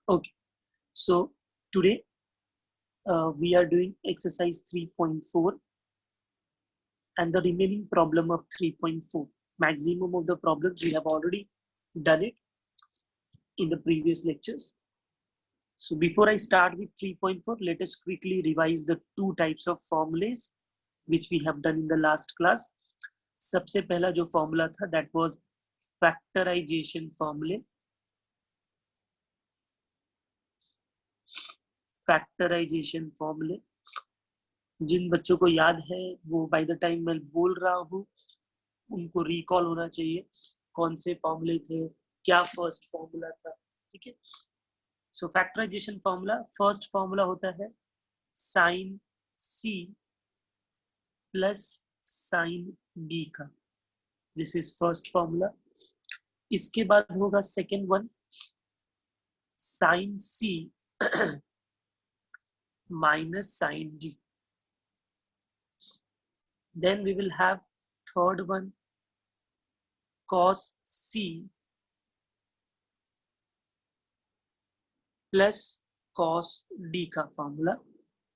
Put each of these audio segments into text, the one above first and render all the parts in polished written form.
Okay, so today we are doing exercise 3.4 and the remaining problem of 3.4. Maximum of the problems we have already done it in the previous lectures. So before I start with 3.4, let us quickly revise the two types of formulas which we have done in the last class. सबसे पहला जो formula था that was factorization formula. Factorization formula. जिन बच्चों को याद है वो by the time मैं बोल रहा हूँ उनको रिकॉल होना चाहिए कौन से फॉर्मूले थे, क्या फर्स्ट फॉर्मूला था. ठीक है, so factorization formula, first formula होता है साइन सी प्लस साइन डी का. This is first formula. इसके बाद होगा second one sine C minus sine D. Then we will have third one cos C plus cos D का formula.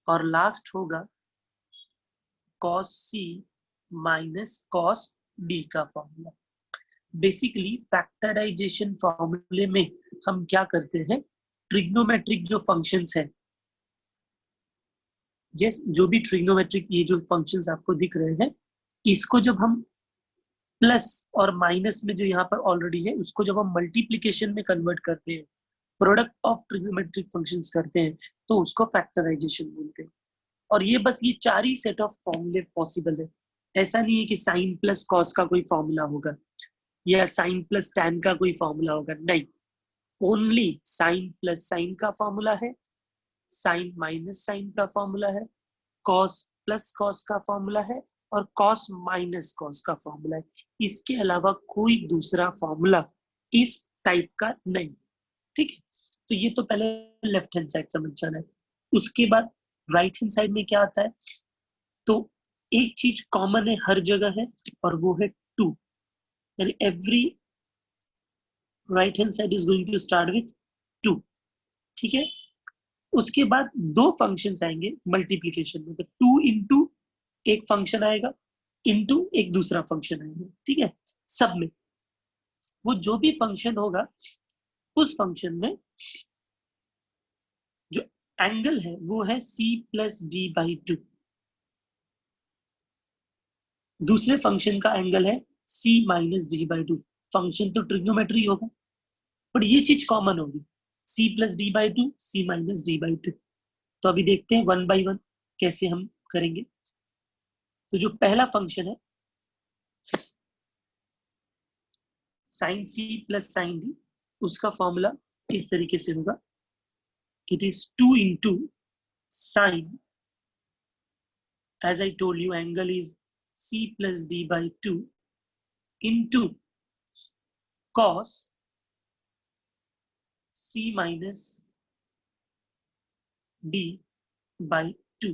और last होगा cos C minus cos D का formula. Basically factorisation फॉर्मूले में हम क्या करते हैं, ट्रिग्नोमेट्रिक जो फंक्शंस है, यस जो भी ट्रिग्नोमेट्रिक ये जो फंक्शंस आपको दिख रहे हैं, इसको जब हम प्लस और माइनस में जो यहाँ पर ऑलरेडी है उसको जब हम मल्टीप्लीकेशन में कन्वर्ट करते हैं, प्रोडक्ट ऑफ ट्रिग्नोमेट्रिक फंक्शंस करते हैं, तो उसको फैक्टराइजेशन बोलते हैं. और ये बस ये चार ही सेट ऑफ फॉर्मूले पॉसिबल है. ऐसा नहीं है कि साइन प्लस कॉस का कोई फॉर्मूला होगा या साइन प्लस टैन का कोई फॉर्मूला होगा. नहीं, ओनली साइन प्लस साइन का फॉर्मूला है, साइन माइनस साइन का फॉर्मूला है, कॉस प्लस कॉस का फॉर्मूला है और कॉस माइनस कॉस का फॉर्मूला है. इसके अलावा कोई दूसरा फॉर्मूला इस टाइप का नहीं. ठीक है, तो ये तो पहले लेफ्ट हैंड साइड समझ जाना है. उसके बाद राइट हैंड साइड में क्या आता है, तो एक चीज कॉमन है हर जगह है और वो है टू. यानी every right hand side is going to start with two. ठीक है, उसके बाद दो फंक्शंस आएंगे मल्टीप्लीकेशन में, तो टू इंटू एक फंक्शन आएगा इंटू एक दूसरा फंक्शन आएगा. ठीक है, सब में वो जो भी फंक्शन होगा उस फंक्शन में जो एंगल है वो है c plus D by to. दूसरे फंक्शन का एंगल है c minus D by to. Function तो ट्रिग्नोमेट्री होगा पर ये चीज कॉमन होगी, c plus D by to, c minus D by two. तो अभी देखते हैं वन बाई वन कैसे हम करेंगे. तो जो पहला फंक्शन है साइन सी प्लस साइन डी, उसका फॉर्मूला इस तरीके से होगा, it is two into sine, as I told you angle is c plus D by two into cos c minus D by two.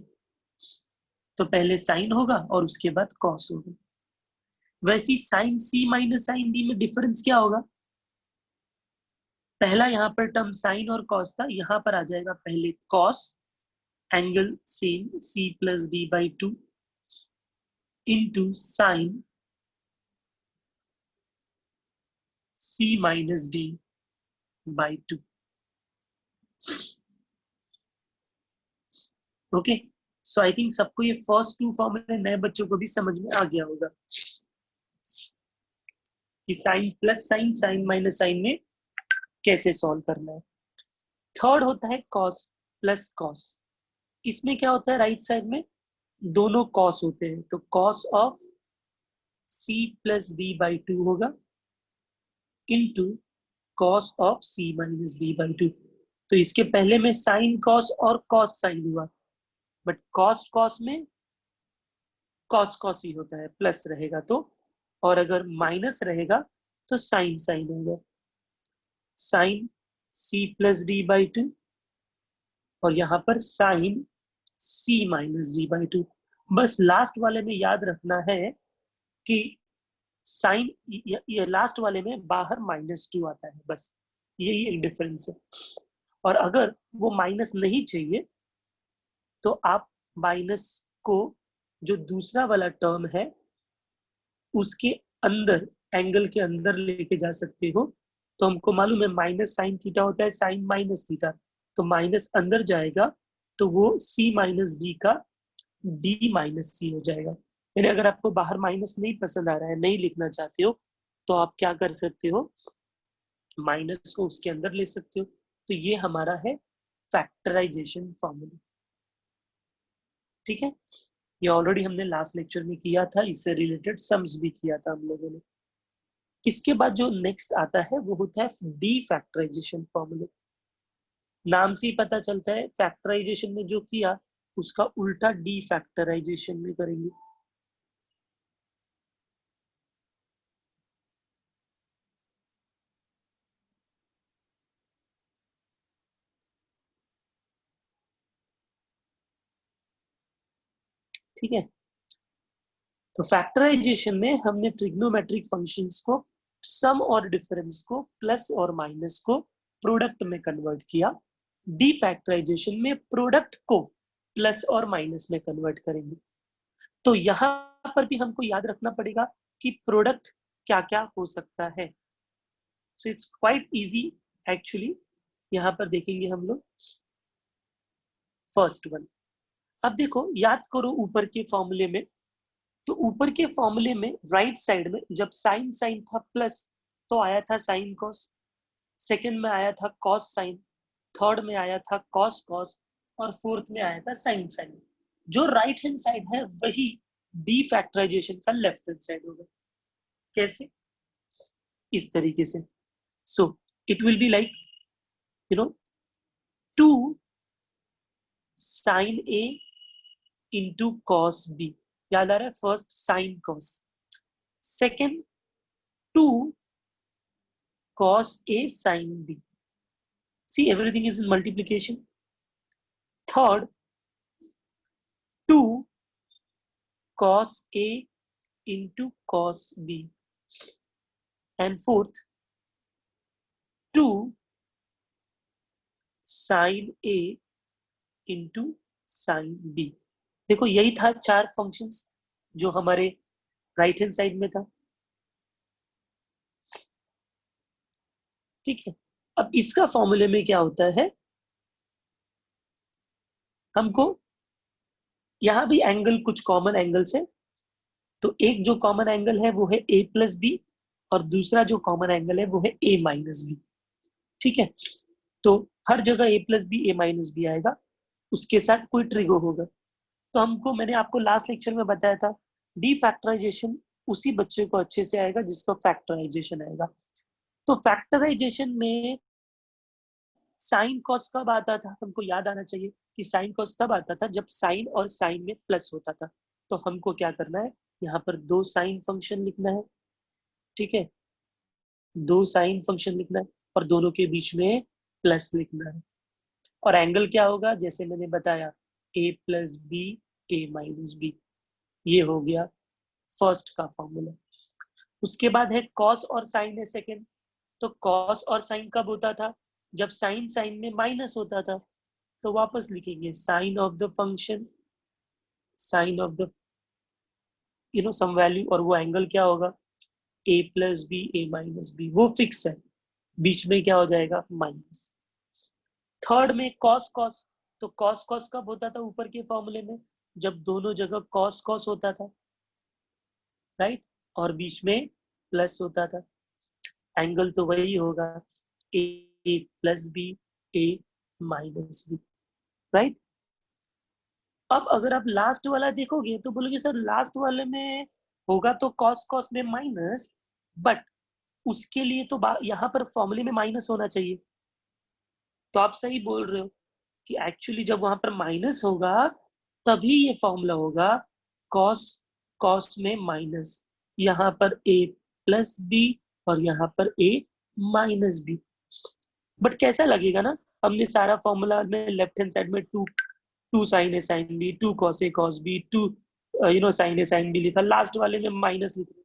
तो पहले साइन होगा और उसके बाद कॉस होगा. वैसे sign C minus sine D में डिफरेंस क्या होगा, पहला यहाँ पर टर्म साइन और कॉस था, यहाँ पर आ जाएगा पहले cos, angle same c plus D by two into sign c minus D by to. Okay, so I think सबको ये फर्स्ट टू फॉर्मूले नए बच्चों को भी समझ में आ गया होगा कि sine plus sine, sine minus sine में कैसे सॉल्व करना है. थर्ड होता है कॉस प्लस कॉस. इसमें क्या होता है, राइट साइड में दोनों कॉस होते हैं, तो cos of c plus D by two होगा into cos of c minus D by two. तो इसके पहले में साइन कॉस और कॉस साइन हुआ, बट कॉस कॉस में कॉस कॉस ही होता है, प्लस रहेगा तो, और अगर माइनस रहेगा तो साइन साइन होगा. Sine c plus D by two और यहाँ पर sine c minus D by two. बस लास्ट वाले में याद रखना है कि साइन ये लास्ट वाले में बाहर माइनस टू आता है, बस यही एक डिफरेंस है. और अगर वो माइनस नहीं चाहिए तो आप माइनस को जो दूसरा वाला टर्म है उसके अंदर, एंगल के अंदर लेके जा सकते हो। तो हमको मालूम है माइनस साइन थीटा होता है साइन माइनस थीटा, तो माइनस अंदर जाएगा तो वो सी माइनस डी का डी माइनस सी हो जाएगा। यानी अगर आपको बाहर माइनस नहीं पसंद आ रहा है, नहीं लिखना चाहते हो, तो आप क्या कर सकते हो, माइनस को उसके अंदर ले सकते हो। तो ये हमारा है फैक्टराइजेशन फॉर्मूला। ठीक है, ये ऑलरेडी हमने लास्ट लेक्चर में किया था, इससे रिलेटेड सम्स भी किया था हम लोगों ने। इसके बाद जो नेक्स्ट आता है वो होता है डी फैक्टराइजेशन फॉर्मूला। नाम से ही पता चलता है फैक्टराइजेशन में जो किया उसका उल्टा डी फैक्टराइजेशन में करेंगे। ठीक है, तो फैक्टराइजेशन में हमने ट्रिग्नोमेट्रिक फंक्शंस को, सम और डिफरेंस को, प्लस और माइनस को प्रोडक्ट में कन्वर्ट किया। डी फैक्टराइजेशन में प्रोडक्ट को प्लस और माइनस में कन्वर्ट करेंगे। तो यहां पर भी हमको याद रखना पड़ेगा कि प्रोडक्ट क्या क्या हो सकता है। So it's quite easy actually. यहां पर देखेंगे हम लोग फर्स्ट वन। अब देखो, याद करो ऊपर के फॉर्मूले में, तो ऊपर के फॉर्मूले में राइट साइड में जब साइन साइन था प्लस तो आया था साइन कॉस, सेकंड में आया था कॉस साइन, थर्ड में आया था कॉस कॉस, और फोर्थ में आया था साइन साइन। जो राइट हैंड साइड है वही डी फैक्टराइजेशन का लेफ्ट हैंड साइड होगा। कैसे? इस तरीके से। So it will be like you know 2 sine A into cos B. याद आ रहा है? First sine cos, second 2 cos A sin B. See, everything is in multiplication. Third, 2 cos A into cos B. And fourth, 2 sin A into sin B. देखो यही था चार functions जो हमारे राइट हैंड साइड में था। ठीक है, अब इसका फॉर्मूले में क्या होता है, हमको यहां भी एंगल, कुछ कॉमन एंगल्स है। तो एक जो कॉमन एंगल है वो है a प्लस बी, और दूसरा जो कॉमन एंगल है वो है a माइनस बी। ठीक है, तो हर जगह a plus B, a minus B आएगा, उसके साथ कोई ट्रिगो होगा। तो हमको, मैंने आपको लास्ट लेक्चर में बताया था, डी फैक्टराइजेशन उसी बच्चे को अच्छे से आएगा जिसको फैक्टराइजेशन आएगा। तो फैक्टराइजेशन में साइन कॉस कब आता था, हमको याद आना चाहिए कि साइन कॉस तब आता था जब साइन और साइन में प्लस होता था। तो हमको क्या करना है, यहाँ पर दो साइन फंक्शन लिखना है। ठीक है, दो साइन फंक्शन लिखना है और दोनों के बीच में प्लस लिखना है। और एंगल क्या होगा, जैसे मैंने बताया, a plus B, a minus B. ये हो गया फर्स्ट का फॉर्मूला। उसके बाद है कॉस और साइन है सेकेंड। तो कॉस और साइन कब होता था, जब साइन साइन में माइनस होता था। तो वापस लिखेंगे sine of the function, sine of the sum value, और वो एंगल क्या होगा, a plus B, a minus B. वो फिक्स है, बीच में क्या हो जाएगा, माइनस। थर्ड में कॉस कॉस। तो कॉस कॉस कब होता था ऊपर के फॉर्मूले में, जब दोनों जगह कॉस कॉस होता था, राइट, और बीच में प्लस होता था। एंगल तो वही होगा, a plus B, a minus B, right. अब अगर आप लास्ट वाला देखोगे तो बोलोगे सर लास्ट वाले में होगा तो कॉस कॉस में माइनस, बट उसके लिए तो यहाँ पर फॉर्मूले में माइनस होना चाहिए। तो आप सही बोल रहे हो कि एक्चुअली जब वहां पर माइनस होगा तभी ये फॉर्मूला होगा कॉस कॉस में माइनस, यहाँ पर a प्लस बी और यहाँ पर a माइनस बी। बट कैसा लगेगा ना, हमने सारा फॉर्मूला में लेफ्ट हैंड साइड में two sine A sine B, two cos A cos B, two sine A sine B लिखा, लास्ट वाले में माइनस लिख रहे,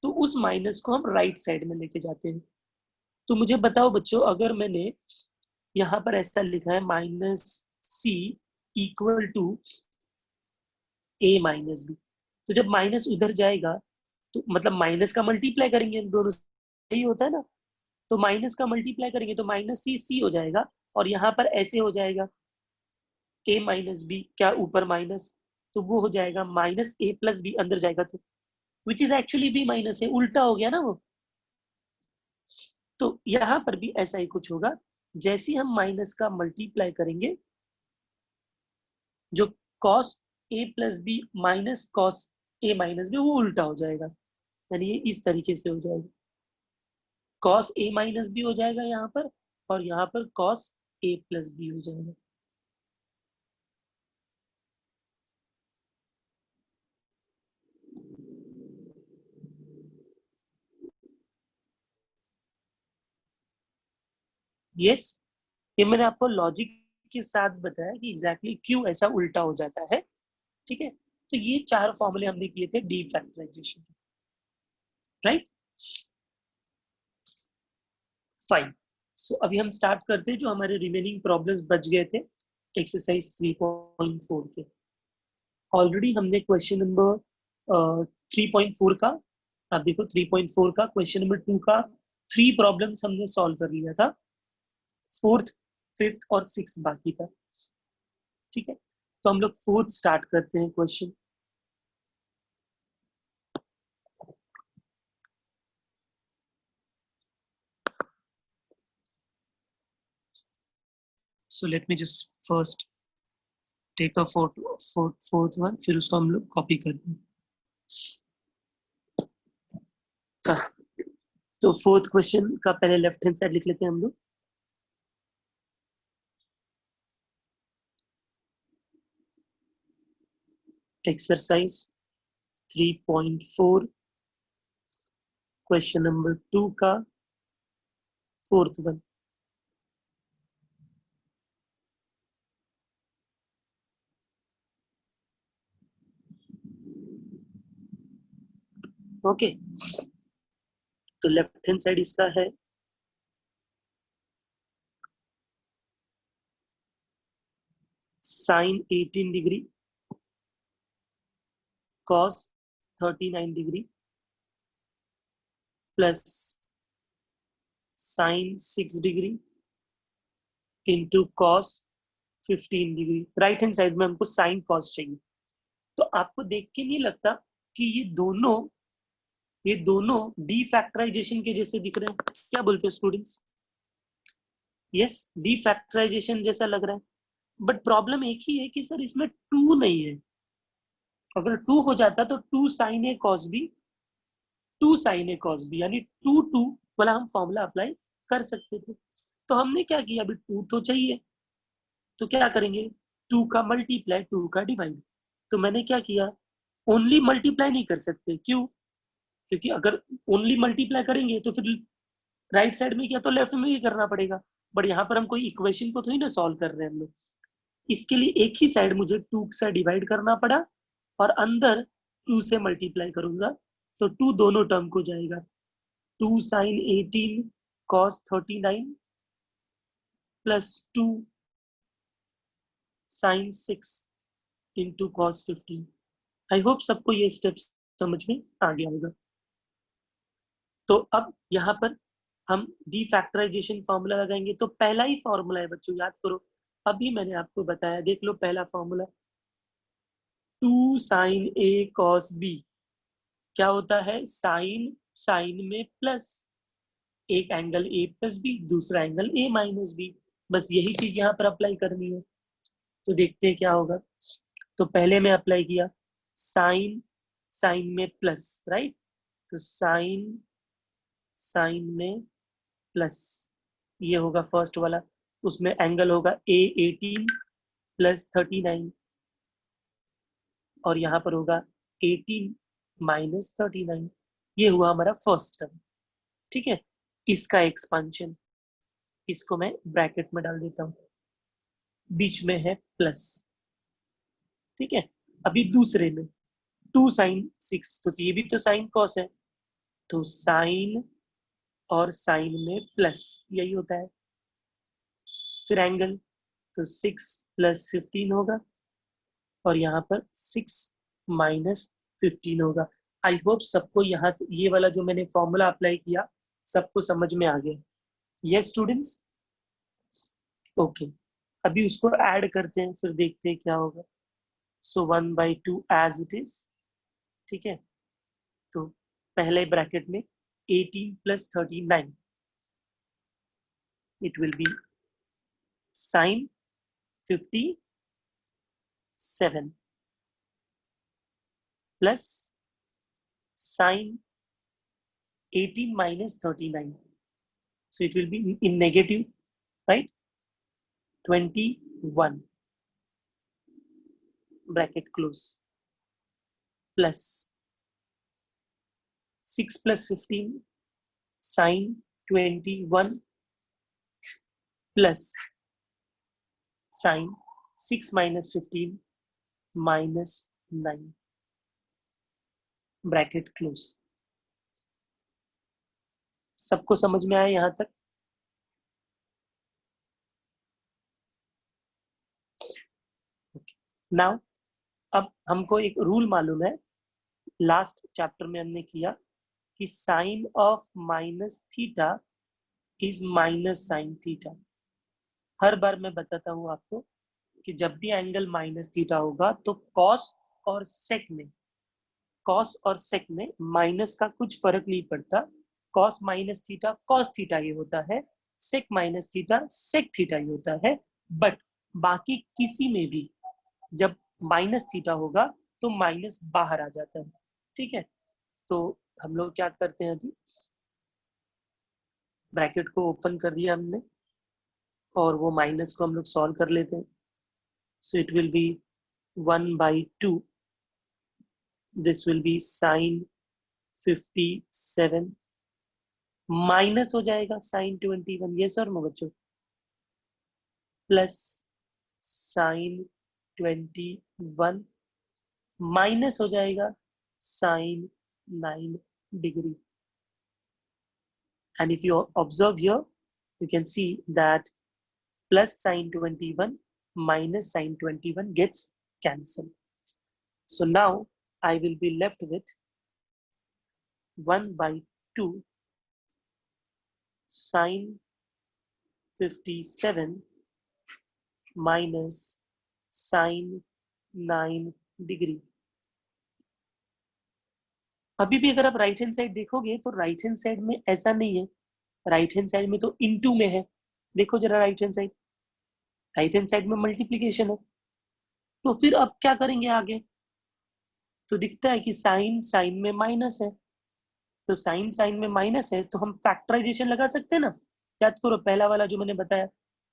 तो उस माइनस को हम राइट साइड में लेके जाते हैं। तो मुझे बताओ बच्चों, अगर मैंने यहाँ पर ऐसा लिखा है minus C equal to A minus B. तो जब माइनस उधर जाएगा तो मतलब माइनस का मल्टीप्लाई करेंगे हम दोनों, यही होता है ना। तो माइनस का मल्टीप्लाई करेंगे तो माइनस सी सी हो जाएगा, और यहाँ पर ऐसे हो जाएगा ए माइनस बी, क्या ऊपर माइनस, तो वो हो जाएगा माइनस ए प्लस बी, अंदर जाएगा तो which is actually B minus है, उल्टा हो गया ना वो। तो यहाँ पर भी ऐसा ही कुछ होगा, जैसे हम माइनस का मल्टीप्लाई करेंगे, जो cos A plus B minus cos A minus B वो उल्टा हो जाएगा, यानी ये इस तरीके से हो जाएगा, कॉस ए माइनस बी हो जाएगा यहाँ पर, और यहाँ पर कॉस ए प्लस बी हो जाएगा। यस, ये मैंने आपको लॉजिक के साथ बताया कि एग्जैक्टली क्यों ऐसा उल्टा हो जाता है। ठीक है, तो ये 4 फॉर्मूले हमने किए थे डी फैक्टराइजेशन, राइट। फाइन। सो अभी हम स्टार्ट करते हैं जो हमारे रिमेनिंग प्रॉब्लम्स बच गए थे एक्सरसाइज 3.4 के। ऑलरेडी हमने क्वेश्चन नंबर 3.4 का, आप देखो 3.4 का क्वेश्चन नंबर 2 का 3 प्रॉब्लम्स हमने सॉल्व कर लिया था, फोर्थ फिफ्थ और सिक्स बाकी था। ठीक है, तो हम लोग फोर्थ स्टार्ट करते हैं question. So let me just first take a photo fourth one, फिर उसको हम लोग कॉपी कर दें। तो फोर्थ क्वेश्चन का पहले लेफ्ट हैंड साइड लिख लेते हैं हम लोग। एक्सरसाइज 3.4 क्वेश्चन नंबर 2 का फोर्थ वन। ओके, तो लेफ्ट हैंड साइड इसका है sine 18 degree cos 39 degree plus sine 6 degree into cos 15 degree. Right hand side में हमको साइन कॉस चाहिए। तो आपको देख के नहीं लगता कि ये दोनों डी फैक्टराइजेशन के जैसे दिख रहे हैं? क्या बोलते हो स्टूडेंट्स? यस, डी फैक्टराइजेशन जैसा लग रहा है, बट प्रॉब्लम एक ही है कि सर इसमें टू नहीं है। अगर टू हो जाता तो two sine A cos B, two sine A cos B, यानी टू टू वाला हम फॉर्मूला अप्लाई कर सकते थे। तो हमने क्या किया, अभी टू तो चाहिए, तो क्या करेंगे, टू का मल्टीप्लाई टू का डिवाइड। तो मैंने क्या किया, ओनली मल्टीप्लाई नहीं कर सकते, क्यों? क्योंकि अगर ओनली मल्टीप्लाई करेंगे तो फिर राइट साइड में किया तो लेफ्ट में भी करना पड़ेगा, बट यहाँ पर हम कोई इक्वेशन को थोड़ी ना सॉल्व कर रहे हैं हम लोग। इसके लिए एक ही साइड मुझे टू से डिवाइड करना पड़ा, और अंदर टू से मल्टीप्लाई करूंगा, तो टू दोनों टर्म को जाएगा, two sine 18 cos 39 plus two sine 6 into cos 15। I hope सबको ये स्टेप्स समझ में आ गया होगा। तो अब यहाँ पर हम डी फैक्टराइजेशन फॉर्मूला लगाएंगे। तो पहला ही फॉर्मूला है बच्चों, याद करो, अभी मैंने आपको बताया, देख लो पहला formula, two sine A cos B. क्या होता है, साइन साइन में प्लस, एक एंगल ए प्लस बी, दूसरा एंगल ए माइनस बी, बस यही चीज यहाँ पर अप्लाई करनी है। तो देखते हैं क्या होगा। तो पहले मैं अप्लाई किया साइन साइन में प्लस, राइट। तो साइन साइन में प्लस, ये होगा फर्स्ट वाला, उसमें एंगल होगा ए 18 प्लस 39, और यहाँ पर होगा 18 माइनस 39। ये हुआ हमारा फर्स्ट टर्म। ठीक है, इसका एक्सपांशन, इसको मैं ब्रैकेट में डाल देता हूँ, बीच में है प्लस। ठीक है, अभी दूसरे में टू साइन 6, तो ये भी तो साइन कॉस है, तो साइन और साइन में प्लस, यही होता है। फिर एंगल तो 6 + 15 होगा और यहाँ पर 6 - 15 होगा। आई होप सबको यहाँ ये वाला जो मैंने फॉर्मूला अप्लाई किया सबको समझ में आ गया। Yes students, okay. अभी उसको ऐड करते हैं फिर देखते हैं क्या होगा। सो 1/2 एज इट इज, ठीक है। तो पहले ब्रैकेट में 18 + 39, it will B sin 57 plus sin 18 - 39. So it will be in negative, right? 21 bracket close plus 6 + 15 sin 21 plus sin 6 - 15 minus 9 bracket close. सबको समझ में आया यहाँ तक? नाउ अब हमको एक रूल मालूम है, लास्ट चैप्टर में हमने किया कि sine of minus theta is minus sine theta. हर बार मैं बताता हूं आपको कि जब भी एंगल माइनस थीटा होगा तो कॉस और सेक में माइनस का कुछ फर्क नहीं पड़ता। Cos minus theta cos theta ही होता है, sec minus theta sec theta ही होता है। बट बाकी किसी में भी जब माइनस थीटा होगा तो माइनस बाहर आ जाता है, ठीक है। तो हम लोग क्या करते हैं, अभी ब्रैकेट को ओपन कर दिया हमने और वो माइनस को हम लोग सॉल्व कर लेते हैं। सो it will B 1/2, this will B sin 57 minus हो जाएगा sin 21, ये सर नो बच्चों, प्लस sin 21 माइनस हो जाएगा sin 9 degree. And if you observe here, you can see that plus sin 21 minus sin 21 gets cancelled. So now I will be left with 1/2 sin 57 minus sin 9 degree. अभी भी अगर आप right hand side देखोगे तो right hand side में ऐसा नहीं है, राइट हैंड साइड में तो इनटू में है। देखो जरा राइट हैंड साइड में मल्टीप्लीकेशन है। तो फिर अब क्या करेंगे आगे, तो दिखता है कि साइन साइन में माइनस है, तो साइन साइन में माइनस है तो हम फैक्टराइजेशन लगा सकते हैं ना। याद करो पहला वाला जो मैंने बताया,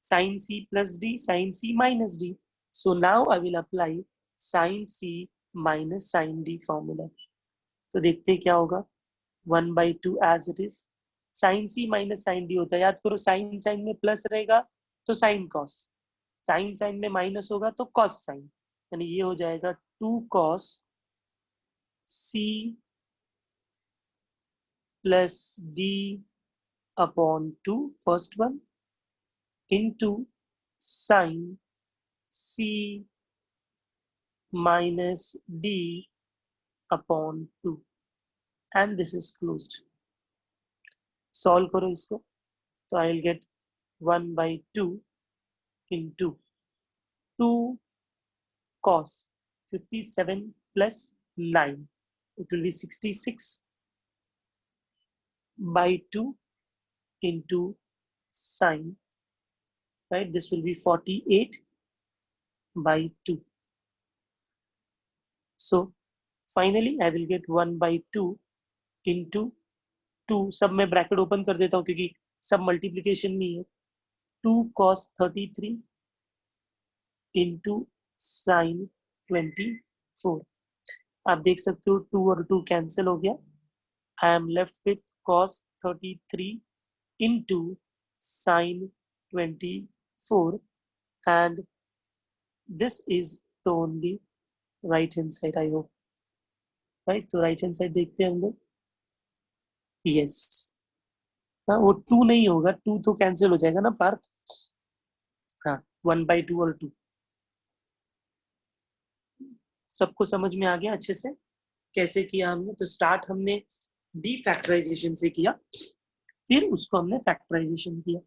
sine C plus D sine C minus D. So now I will apply sine C minus sine D formula. तो देखते हैं क्या होगा, 1/2 as it is, sine C minus sine D होता है। याद करो साइन साइन में प्लस रहेगा तो साइन कॉस, साइन साइन में माइनस होगा तो कॉस साइन, यानी ये हो जाएगा 2 cos C plus D upon 2 first one into sin c minus d upon 2 and this is closed. Solve करो इसको तो I will get 1/2 into 2 cos 57 plus 9, it will be 66/2 into sin, right, this will be 48/2. So finally I will get 1/2 into 2, सब मैं bracket open कर देता हूँ क्योंकि सब मल्टीप्लीकेशन में है। 2 cos 33 into sin 24, आप देख सकते हो 2 और 2 कैंसिल हो गया। I am left with cos 33 into sin 24 and this is the only right hand side, I hope, right? तो राइट हैंड साइड देखते हैं हम लोग। यस, हाँ वो 2 नहीं होगा, 2 तो कैंसिल हो जाएगा ना पार्थ। हाँ 1/2 और 2 सबको समझ में आ गया अच्छे से कैसे किया हमने। तो स्टार्ट हमने डीफैक्टराइजेशन से किया, फिर उसको हमने फैक्टराइजेशन किया।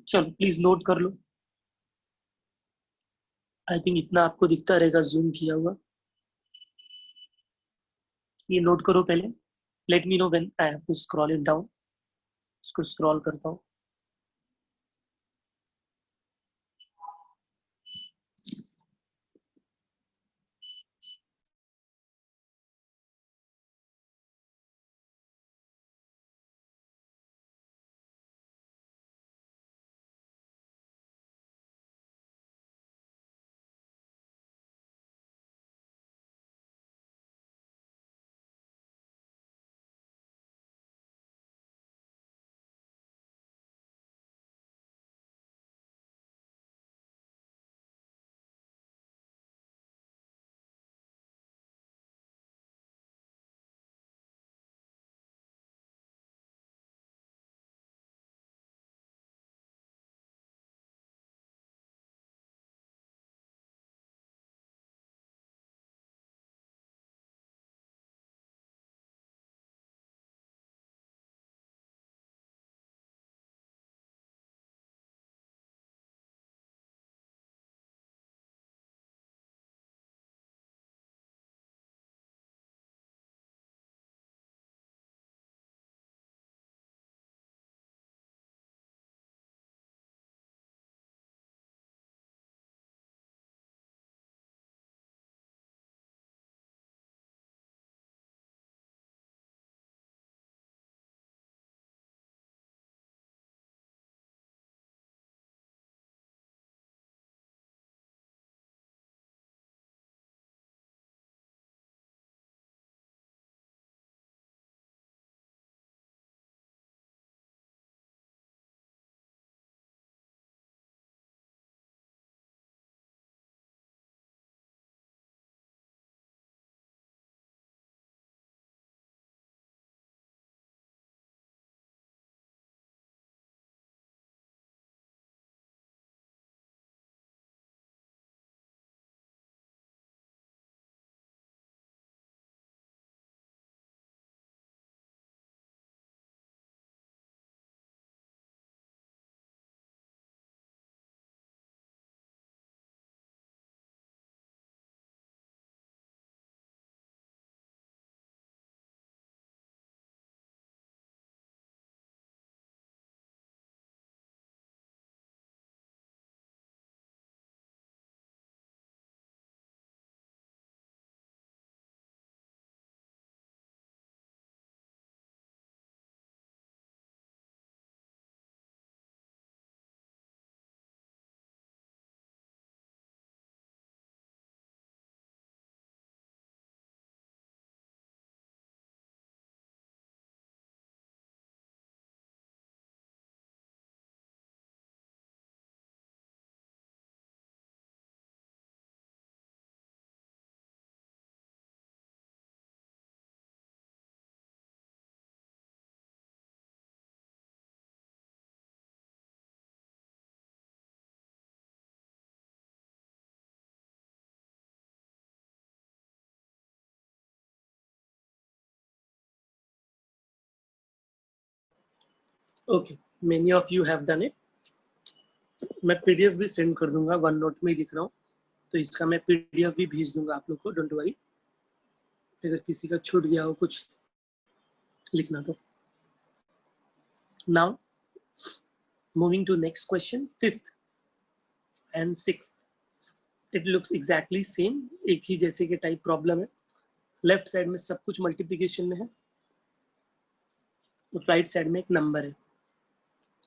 चलो प्लीज नोट कर लो। आई थिंक इतना आपको दिखता रहेगा जूम किया हुआ। ये नोट करो पहले। Let me know when I have to scroll it down. इसको स्क्रॉल करता हूँ। Okay, many of you have done it. मैं पीडीएफ भी सेंड कर दूंगा, वन नोट में ही लिख रहा हूँ, तो इसका मैं पीडीएफ भी भेज दूंगा आप लोग को, डोंट वरी। अगर किसी का छूट गया हो कुछ लिखना तो। Now moving to next question, 5th and 6th। It looks exactly same, एक ही जैसे के टाइप प्रॉब्लम है। लेफ्ट साइड में सब कुछ मल्टीप्लिकेशन में है, राइट साइड में एक नंबर है।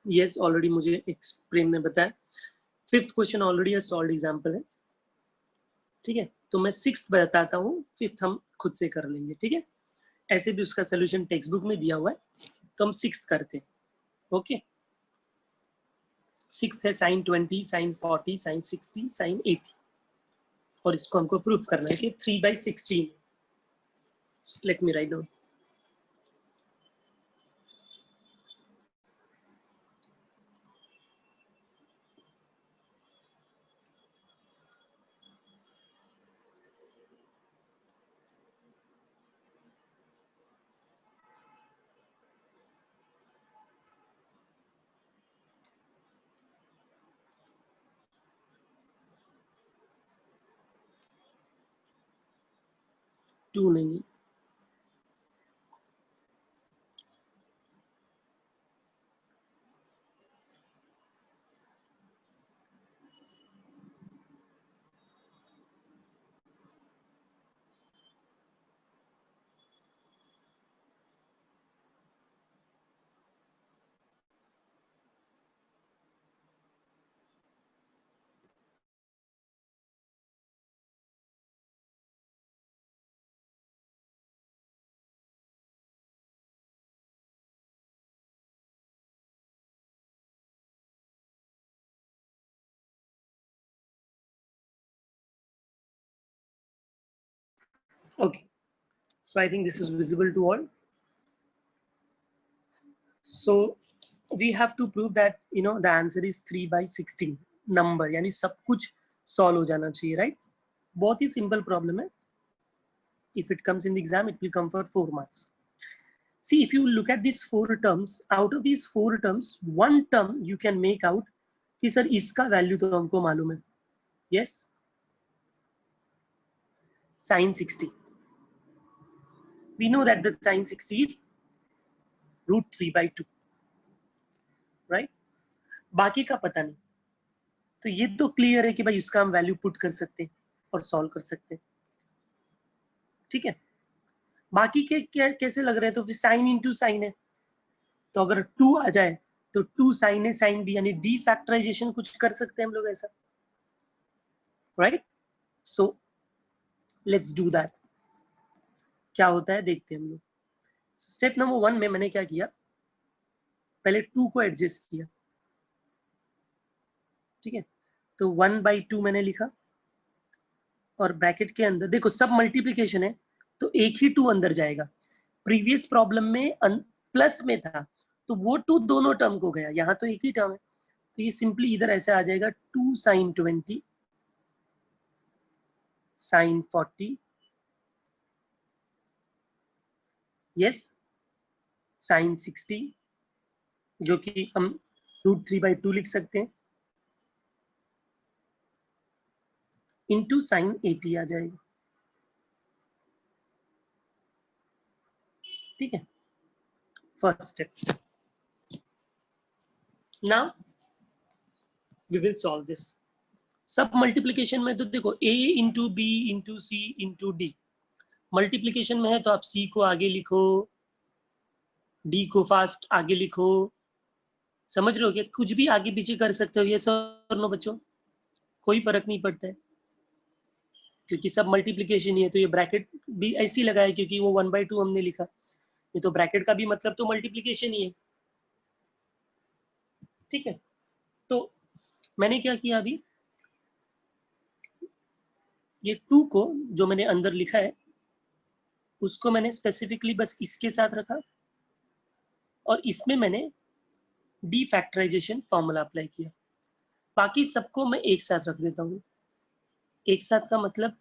यस, ऑलरेडी मुझे एक प्रेम ने बताया। 5th question already solve example है, ठीक है। तो मैं 6th बताता हूँ, 5th हम खुद से कर लेंगे, ठीक है। ऐसे भी उसका सोल्यूशन टेक्स्ट बुक में दिया हुआ है, तो हम 6th करते हैं। ओके, 6th है sin 20, sin 40, sin 60, sin 80, और इसको हमको प्रूफ करना है कि 3/16। Let me write down. 2 नहीं है। Okay, so I think this is visible to all. So we have to prove that the answer is 3/16 number, यानी सब कुछ सॉल्व हो जाना चाहिए, राइट? बहुत ही सिंपल प्रॉब्लम है. If it comes in the exam, it will come for 4 marks. See, if you look at these 4 terms, out of these 4 terms, one term you can make out कि sir इसका value तो हमको मालूम है. Yes, sin 60. We know that the sin 60 is √3/2, right? बाकी का पता नहीं. तो ये तो क्लियर है कि भाई उसका हम वैल्यू पुट कर सकते हैं और सॉल्व कर सकते हैं. ठीक है, बाकी के कैसे लग रहे हैं? तो फिर साइन इंटू साइन है, तो अगर 2 आ जाए तो 2 साइन है साइन भी, यानी डी फैक्टराइजेशन कुछ कर सकते हैं हम लोग ऐसा, right? So let's do that. क्या होता है देखते हैं हम लोग. स्टेप नंबर 1 में मैंने क्या किया, पहले 2 को एडजस्ट किया. ठीक है, तो 1/2 मैंने लिखा और ब्रैकेट के अंदर देखो सब मल्टीप्लिकेशन है तो एक ही 2 अंदर जाएगा. प्रीवियस प्रॉब्लम में प्लस में था तो वो 2 दोनों टर्म को गया, यहाँ तो एक ही टर्म है तो ये सिंपली इधर ऐसे आ जाएगा 2 sin 20 sin 40, यस, sin 60, जो कि हम √3/2 लिख सकते हैं, इंटू sin 80 आ जाएगा. ठीक है, first step. Now we will solve this. सब मल्टीप्लिकेशन में तो देखो a into B into C into D, multiplication में है तो आप c को आगे लिखो, d को फास्ट आगे लिखो. समझ रहे हो क्या? कुछ भी आगे पीछे कर सकते हो, ये सर नो बच्चों, कोई फर्क नहीं पड़ता है क्योंकि सब मल्टीप्लिकेशन ही है. तो ये ब्रैकेट भी ऐसे ही लगा है क्योंकि वो 1/2 हमने लिखा, ये तो ब्रैकेट का भी मतलब तो मल्टीप्लिकेशन ही है. ठीक है, तो मैंने क्या किया अभी, ये 2 को जो मैंने अंदर लिखा है उसको मैंने स्पेसिफिकली बस इसके साथ रखा और इसमें मैंने डी फैक्टराइजेशन फॉर्मूला अप्लाई किया. बाकी सबको मैं एक साथ रख देता हूँ. एक साथ का मतलब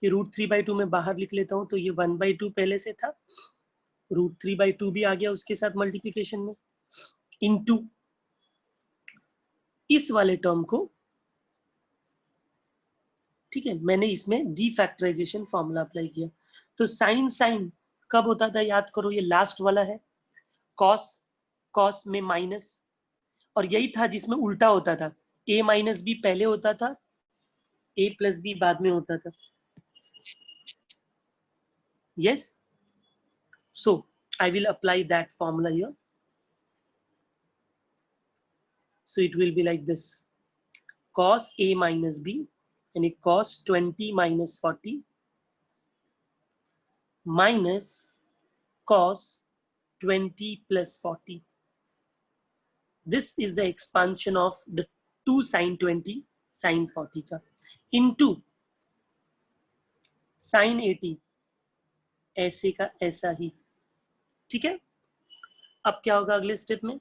कि √3/2 में बाहर लिख लेता हूँ तो ये 1/2 पहले से था, √3/2 भी आ गया उसके साथ मल्टीप्लिकेशन में, इनटू इस वाले टर्म को. ठीक है, मैंने इसमें डी फैक्टराइजेशन फॉर्मूला अप्लाई किया. तो साइन साइन कब होता था याद करो, ये लास्ट वाला है. कॉस कॉस में माइनस, और यही था जिसमें उल्टा होता था, a माइनस बी पहले होता था, a प्लस बी बाद में होता था. yes, so I will apply that formula here. So it will be like this, cos a minus b यानी cos 20 minus 40 minus cos 20 plus 40. This is the expansion of the 2 sin 20 sin 40 का into sin 80 ऐसे का ऐसा ही. ठीक है, अब क्या होगा अगले स्टेप में,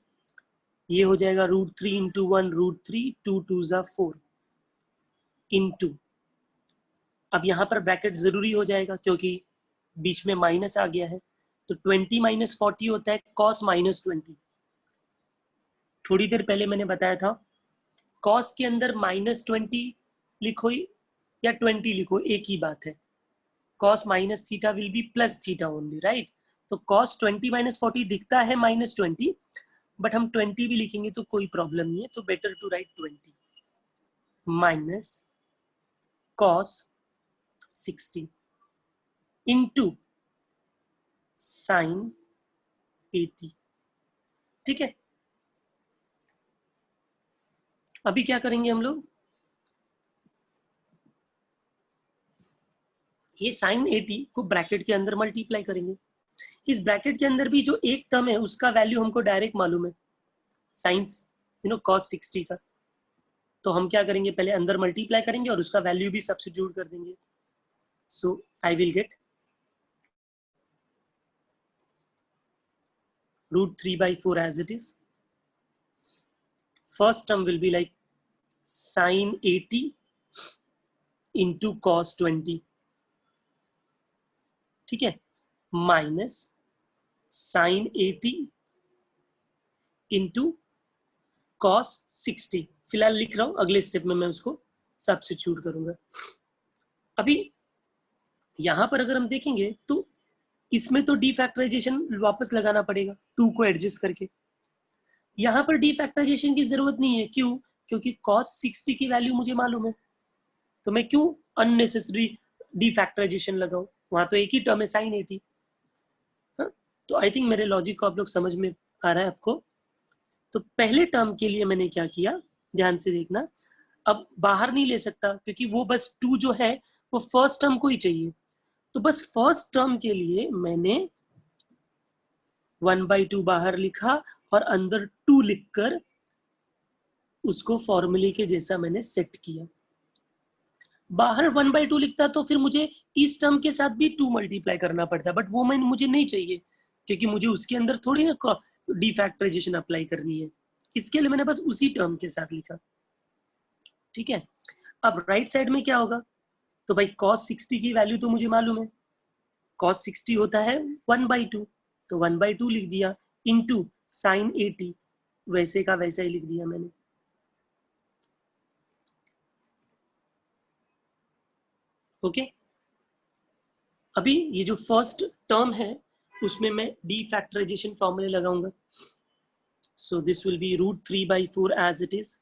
ये हो जाएगा √3 इंटू 1 √3, 2 2 ज़ा 4 इंटू, अब यहाँ पर ब्रैकेट जरूरी हो जाएगा क्योंकि बीच में माइनस आ गया है, तो 20 minus 40 होता है cos -20. थोड़ी देर पहले मैंने बताया था cos के अंदर -20 लिखो या 20 लिखो एक ही बात है. cos minus theta will be plus theta only, right? तो cos 20 माइनस 40 दिखता है -20, बट हम 20 भी लिखेंगे तो कोई प्रॉब्लम नहीं है, तो better to write 20 minus cos 60 into sine 80। ठीक है, अभी क्या करेंगे हम लोग, ये साइन 80 को ब्रैकेट के अंदर मल्टीप्लाई करेंगे। इस ब्रैकेट के अंदर भी जो एक टर्म है उसका वैल्यू हमको डायरेक्ट मालूम है, साइंस cos 60 का। तो हम क्या करेंगे, पहले अंदर मल्टीप्लाई करेंगे और उसका वैल्यू भी सब्स्टिट्यूट कर देंगे। So I will get √3/4 as it is. First term will be like sin 80 into cos 20, ठीक है, माइनस sin 80 into cos 60। फिलहाल लिख रहा हूं, अगले स्टेप में मैं उसको सब्स्टिट्यूट करूंगा। अभी यहां पर अगर हम देखेंगे तो इसमें तो डीफैक्टराइजेशन वापस लगाना पड़ेगा 2 को एडजस्ट करके। यहां पर डीफैक्टराइजेशन की जरूरत नहीं है, क्यों? क्योंकि cos 60 की वैल्यू मुझे मालूम है, तो मैं क्यों अननेसेसरी डीफैक्टराइजेशन लगाऊं, वहां तो एक ही टर्म है sin 80। हाँ? तो आई थिंक मेरे लॉजिक को आप लोग समझ में आ रहा है आपको। तो पहले टर्म के लिए मैंने क्या किया, ध्यान से देखना, अब बाहर नहीं ले सकता क्योंकि वो बस 2 जो है वो फर्स्ट टर्म को ही चाहिए, तो बस फर्स्ट टर्म के लिए मैंने 1/2 बाहर लिखा और अंदर 2 लिखकर उसको फॉर्मूले के जैसा मैंने सेट किया। बाहर 1/2 लिखता तो फिर मुझे इस टर्म के साथ भी 2 मल्टीप्लाई करना पड़ता, बट वो मुझे नहीं चाहिए क्योंकि मुझे उसके अंदर थोड़ी ना डीफैक्टराइजेशन अप्लाई करनी है। इसके लिए मैंने बस उसी टर्म के साथ लिखा। ठीक है, अब राइट साइड में क्या होगा, तो भाई cos 60 की वैल्यू तो मुझे मालूम है, cos 60 होता है 1/2, तो 1/2 लिख दिया इंटू साइन 80, वैसे का वैसा ही लिख दिया मैंने। ओके, अभी ये जो फर्स्ट टर्म है उसमें मैं डीफैक्टराइजेशन फॉर्मूले लगाऊंगा। So this will be √3/4 as it is,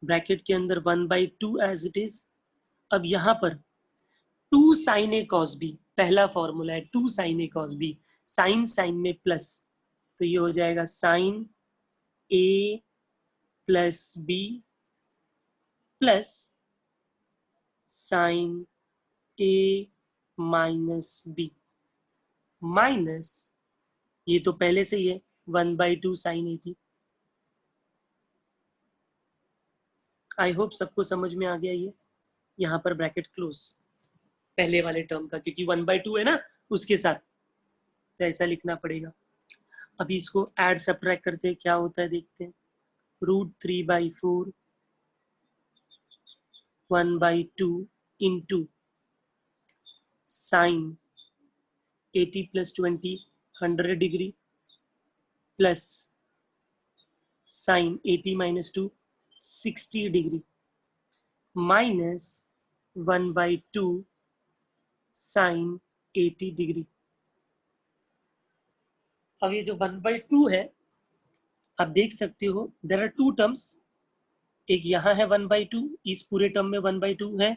bracket के अंदर 1/2 एज इट इज। अब यहां पर 2 sin a cos b, पहला फॉर्मूला है 2 sin a cos b, sine sine में प्लस, तो ये हो जाएगा sine a plus b plus sine a minus b minus, ये तो पहले से ही है 1/2 साइन 80। आई होप सबको समझ में आ गया ये। यहाँ पर ब्रैकेट क्लोज पहले वाले टर्म का, क्योंकि 1/2 है ना उसके साथ, तो ऐसा लिखना पड़ेगा। अभी इसको ऐड सब्ट्रैक्ट करते हैं, क्या होता है देखते हैं। √3/4 1/2 into sine 80 + 20 100 degree plus sine 80 - 2 60 degree minus 1/2 sine 80 degree. अब ये जो 1/2 है, आप देख सकते हो देयर आर 2 टर्म्स, एक यहाँ है 1/2, इस पूरे टर्म में 1/2 है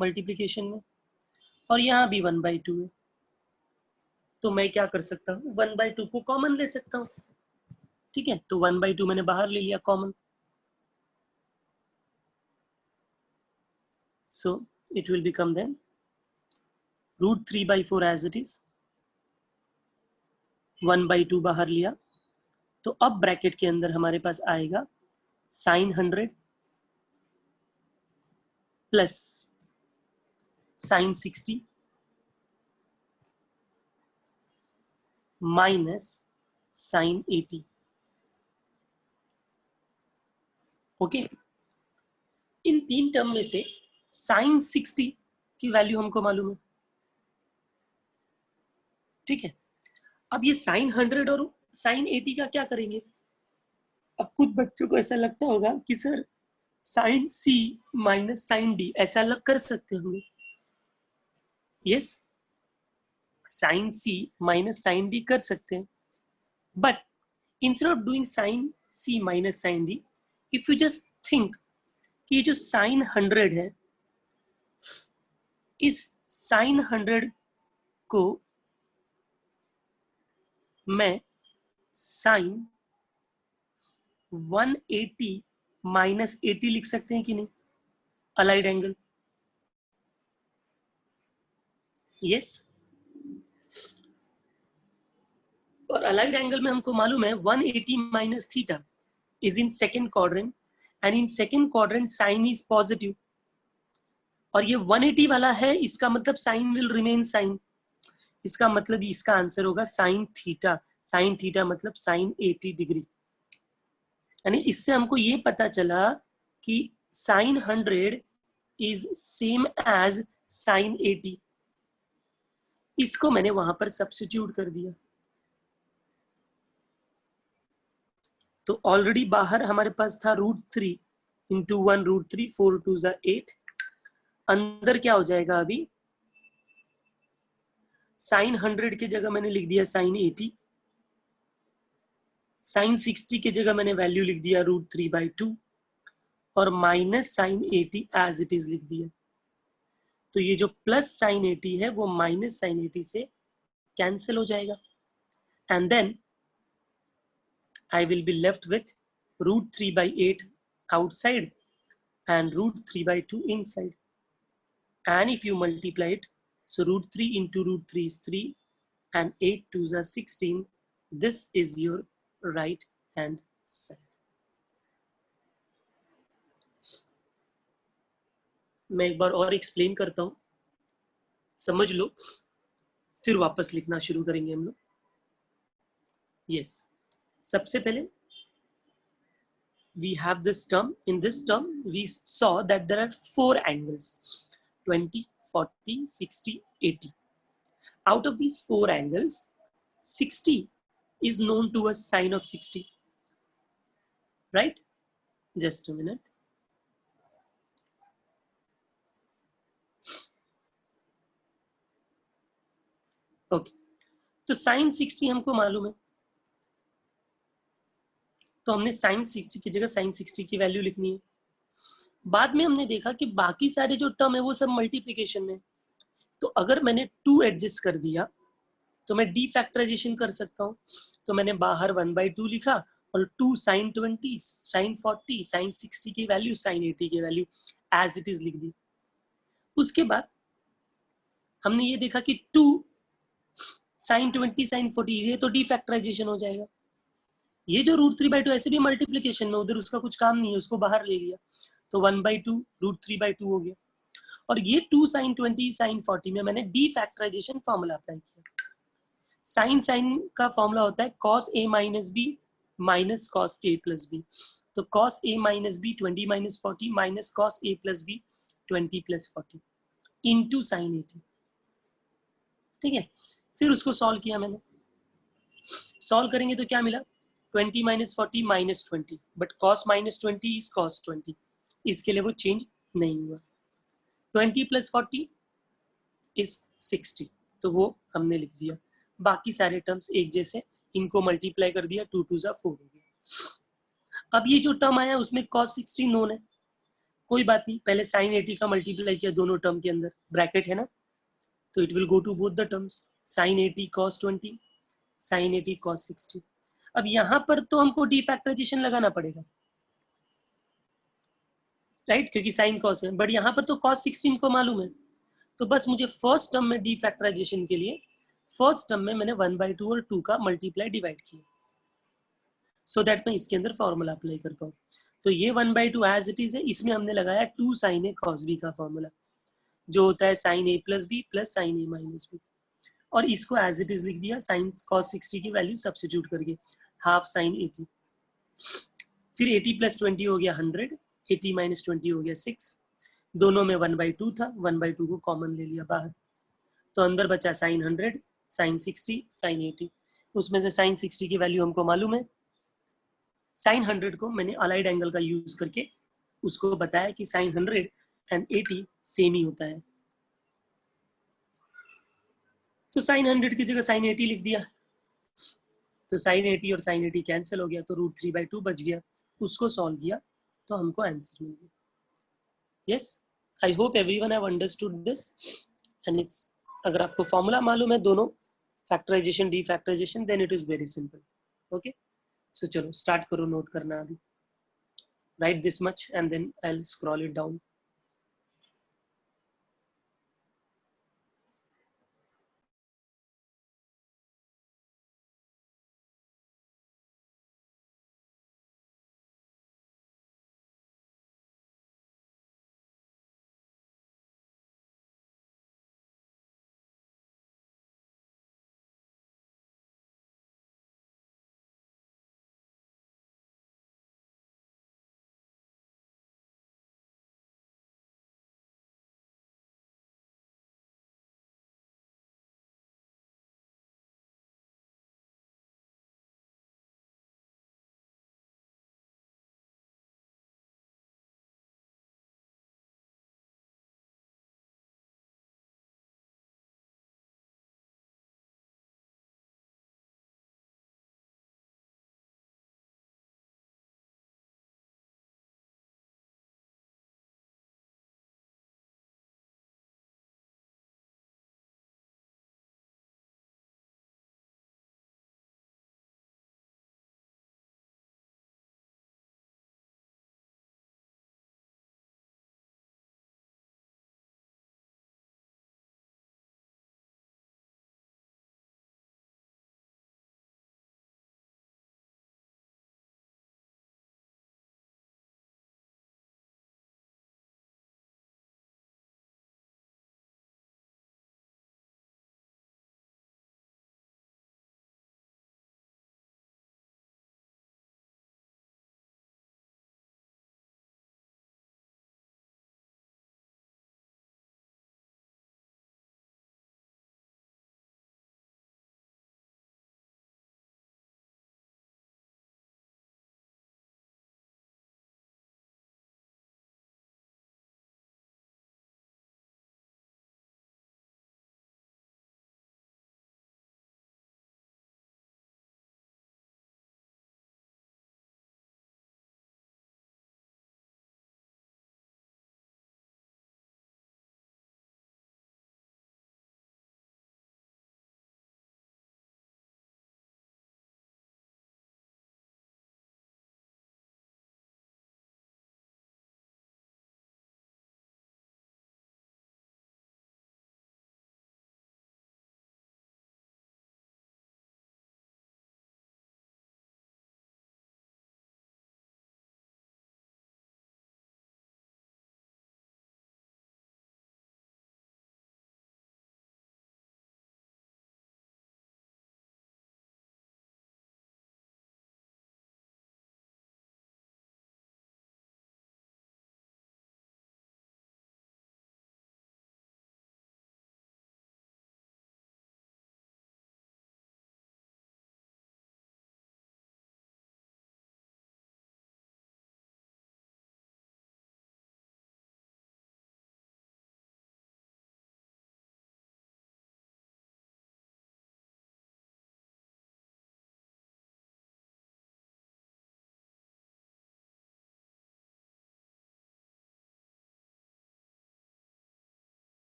मल्टीप्लीकेशन में, और यहाँ भी 1/2 है। तो मैं क्या कर सकता हूँ, 1/2 को कॉमन ले सकता हूँ। ठीक है, तो 1/2 मैंने बाहर ले लिया common, so it will become then √3/4 as it is, 1/2 बाहर लिया, तो अब ब्रैकेट के अंदर हमारे पास आएगा sine 100 plus sine 60 minus sine 80। Okay, इन 3 टर्म में से साइन 60 की वैल्यू हमको मालूम है। ठीक है, अब ये साइन 100 और साइन 80 का क्या करेंगे। अब कुछ बच्चों को ऐसा लगता होगा कि sir sine C minus sine D ऐसा अलग कर सकते होंगे, yes, sine C minus sine D कर सकते हैं, but instead of doing sine C minus sine D, if you just think कि जो साइन 100 है, इस साइन 100 को मैं साइन 180 माइनस 80 लिख सकते हैं कि नहीं, अलाइड एंगल। यस, और अलाइड एंगल में हमको मालूम है 180 minus theta is in second quadrant, and in second quadrant sine is positive, और ये 180 वाला है, इसका मतलब साइन विल रिमेन साइन, इसका मतलब इसका आंसर होगा साइन थीटा। साइन थीटा मतलब साइन 80 डिग्री। यानी इससे हमको ये पता चला कि sine 100 is same as sine 80। इसको मैंने वहां पर सब्स्टिट्यूट कर दिया, तो ऑलरेडी बाहर हमारे पास था √3 इंटू 1 √3, 4 2 8। अंदर क्या हो जाएगा, अभी साइन 100 की जगह मैंने लिख दिया साइन 80, साइन 60 की जगह मैंने वैल्यू लिख दिया √3/2, और minus sine 80 as it is लिख दिया। तो ये जो प्लस साइन 80 है वो माइनस साइन 80 से कैंसिल हो जाएगा, and then I will be left with √3/8 outside and √3/2 inside. And if you multiply it, so √3 into √3 is 3, and 8 2s are 16. This is your right hand side. मैं एक बार और explain करता हूं, समझ लो, फिर वापस लिखना शुरू करेंगे हम लोग। यस, सबसे पहले we have this term. In this term we saw that there are 4 angles, 20, 40, 60, 80. Out of these 4 angles, 60 is known to us sine of 60, right? Just a minute. Okay, तो sine 60 हमको मालूम है, तो हमने sin 60 की जगह sin 60 की value लिखनी है। बाद में हमने देखा कि बाकी सारे जो टर्म है वो सब मल्टीप्लिकेशन में, तो अगर मैंने 2 एडजस्ट कर दिया तो मैं डीफैक्टराइजेशन कर सकता हूँ। तो मैंने बाहर 1/2 लिखा, और 2 sin 20, sin 40, sin 60 की वैल्यू, sin 80 की वैल्यू एज इट इज लिख दी। उसके बाद हमने ये देखा कि 2 sin 20, sin 40 ये तो डीफैक्टराइजेशन हो जाएगा। ये जो √3/2 ऐसे भी मल्टीप्लिकेशन में, उधर उसका कुछ काम नहीं है, उसको बाहर ले लिया, तो 1/2 √3/2 हो गया। और ये 2 sin 20, sin 40 में मैंने डीफैक्टराइजेशन फॉर्मूला अप्लाई किया। साइन का फॉर्मूला होता है cos a minus b minus cos a plus b। तो cos a minus b 20 minus 40 minus cos a plus b 20 plus 40 into sin 80। ठीक है, फिर उसको सॉल्व किया मैंने। सॉल्व करेंगे तो क्या मिला, 20 minus 40 minus 20, but cos minus 20 is cos 20, इसके लिए वो चेंज नहीं हुआ। 20 plus 40 is 60, तो वो हमने लिख दिया। बाकी सारे टर्म्स एक जैसे, इनको मल्टीप्लाई कर दिया, 2 2 4 हो गया। अब ये जो टर्म आया उसमें cos 60 नोन है, कोई बात नहीं, पहले sin 80 का मल्टीप्लाई किया दोनों टर्म के अंदर, ब्रैकेट है ना, तो it will go to both the terms, sin 80 cos 20, sin 80 cos 60। अब यहाँ पर तो हमको डीफैक्टराइजेशन लगाना पड़ेगा, राइट, क्योंकि साइन cos है, बट यहाँ पर तो cos 16 को मालूम है, तो बस मुझे फर्स्ट टर्म में डीफैक्टराइजेशन के लिए फर्स्ट टर्म में मैंने 1/2 और 2 का मल्टीप्लाई डिवाइड किया, सो दैट मैं इसके अंदर फॉर्मूला अप्लाई कर पाऊँ। तो ये 1/2 एज इट इज है, इसमें हमने लगाया 2 sin a cos b का फॉर्मूला, जो होता है sin a plus b plus sin a minus b, और इसको एज इट इज लिख दिया, sin cos 60 की वैल्यू सब्स्टिट्यूट करके, हाफ sin 80, फिर 80 plus 20 हो गया 100, 80 minus 20 हो गया 6, दोनों में 1/2 था, 1/2 को कॉमन ले लिया बाहर, तो अंदर बचा sin 100, sin 60, sin 80। उसमें से sin 60 की वैल्यू हमको मालूम है, sin 100 को मैंने अलाइड एंगल का यूज करके उसको बताया कि sin 100 एंड 80 सेम ही होता है। तो साइन 100 की जगह साइन 80 लिख दिया, तो साइन 80 और साइन 80 कैंसिल हो गया, तो √3/2 बच गया। उसको सॉल्व किया तो हमको आंसर मिल गया। Yes, I hope everyone have understood this and its, अगर आपको फॉर्मूला मालूम है दोनों, factorization defactorization, then it is very simple. Okay, so चलो स्टार्ट करो नोट करना अभी। Write this much and then I will scroll it down.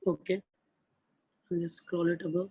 Okay, I'll just scroll it above.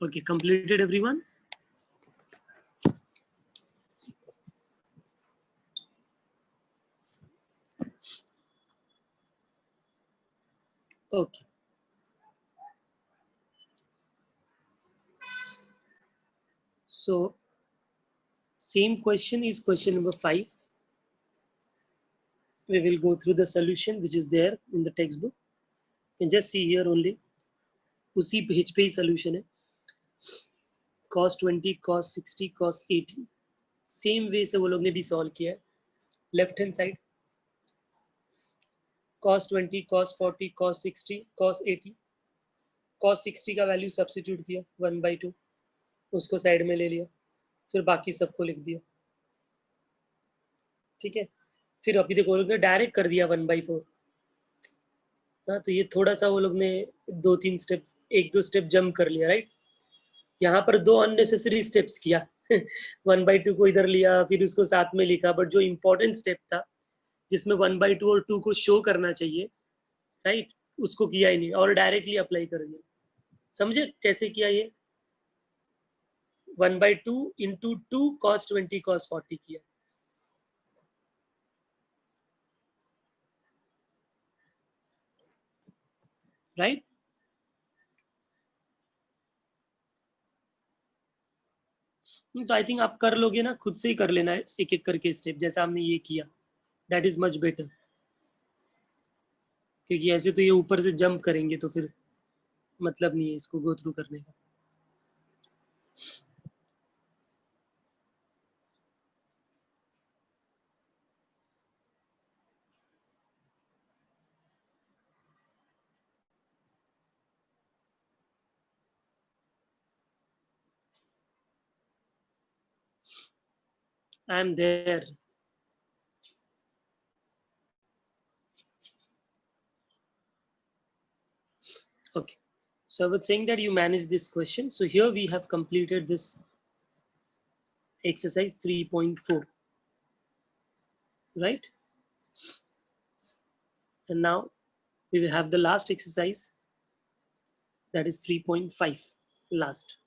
Okay, completed everyone? Okay. So same question is question number 5. We will go through the solution which is there in the textbook. You can just see here only. उसी page पे ही solution है. Cos 20, cos 60, cos 80. Same way से वो लोग ने भी solve किया है. Left hand side cos 20, cos 40, cos 60, cos 80. cos 60 का वैल्यू सब्स्टिट्यूट किया 1/2, उसको साइड में ले लिया, फिर बाकी सबको लिख दिया. ठीक है, फिर अभी देखो लोग ने डायरेक्ट कर दिया 1/4. हाँ, तो ये थोड़ा सा वो लोग ने 2-3 स्टेप, 1-2 स्टेप जंप कर लिया, राइट. यहाँ पर 2 अननेसेसरी स्टेप्स किया. 1/2 को इधर लिया, फिर उसको साथ में लिखा, बट जो इंपॉर्टेंट स्टेप था जिसमें 1/2 और 2 को शो करना चाहिए, राइट, उसको किया ही नहीं और डायरेक्टली अप्लाई कर दिया. समझे कैसे किया ये? 1/2 इंटू 2 cos 20 cos 40 किया. राइट. तो आई थिंक आप कर लोगे ना, खुद से ही कर लेना है एक एक करके स्टेप, जैसा हमने ये किया. दैट इज मच बेटर, क्योंकि ऐसे तो ये ऊपर से जंप करेंगे तो फिर मतलब नहीं है इसको गो थ्रू करने का. I am there. Okay, so I was saying that you manage this question. So here we have completed this exercise 3.4, right? And now we will have the last exercise, that is 3.5, last.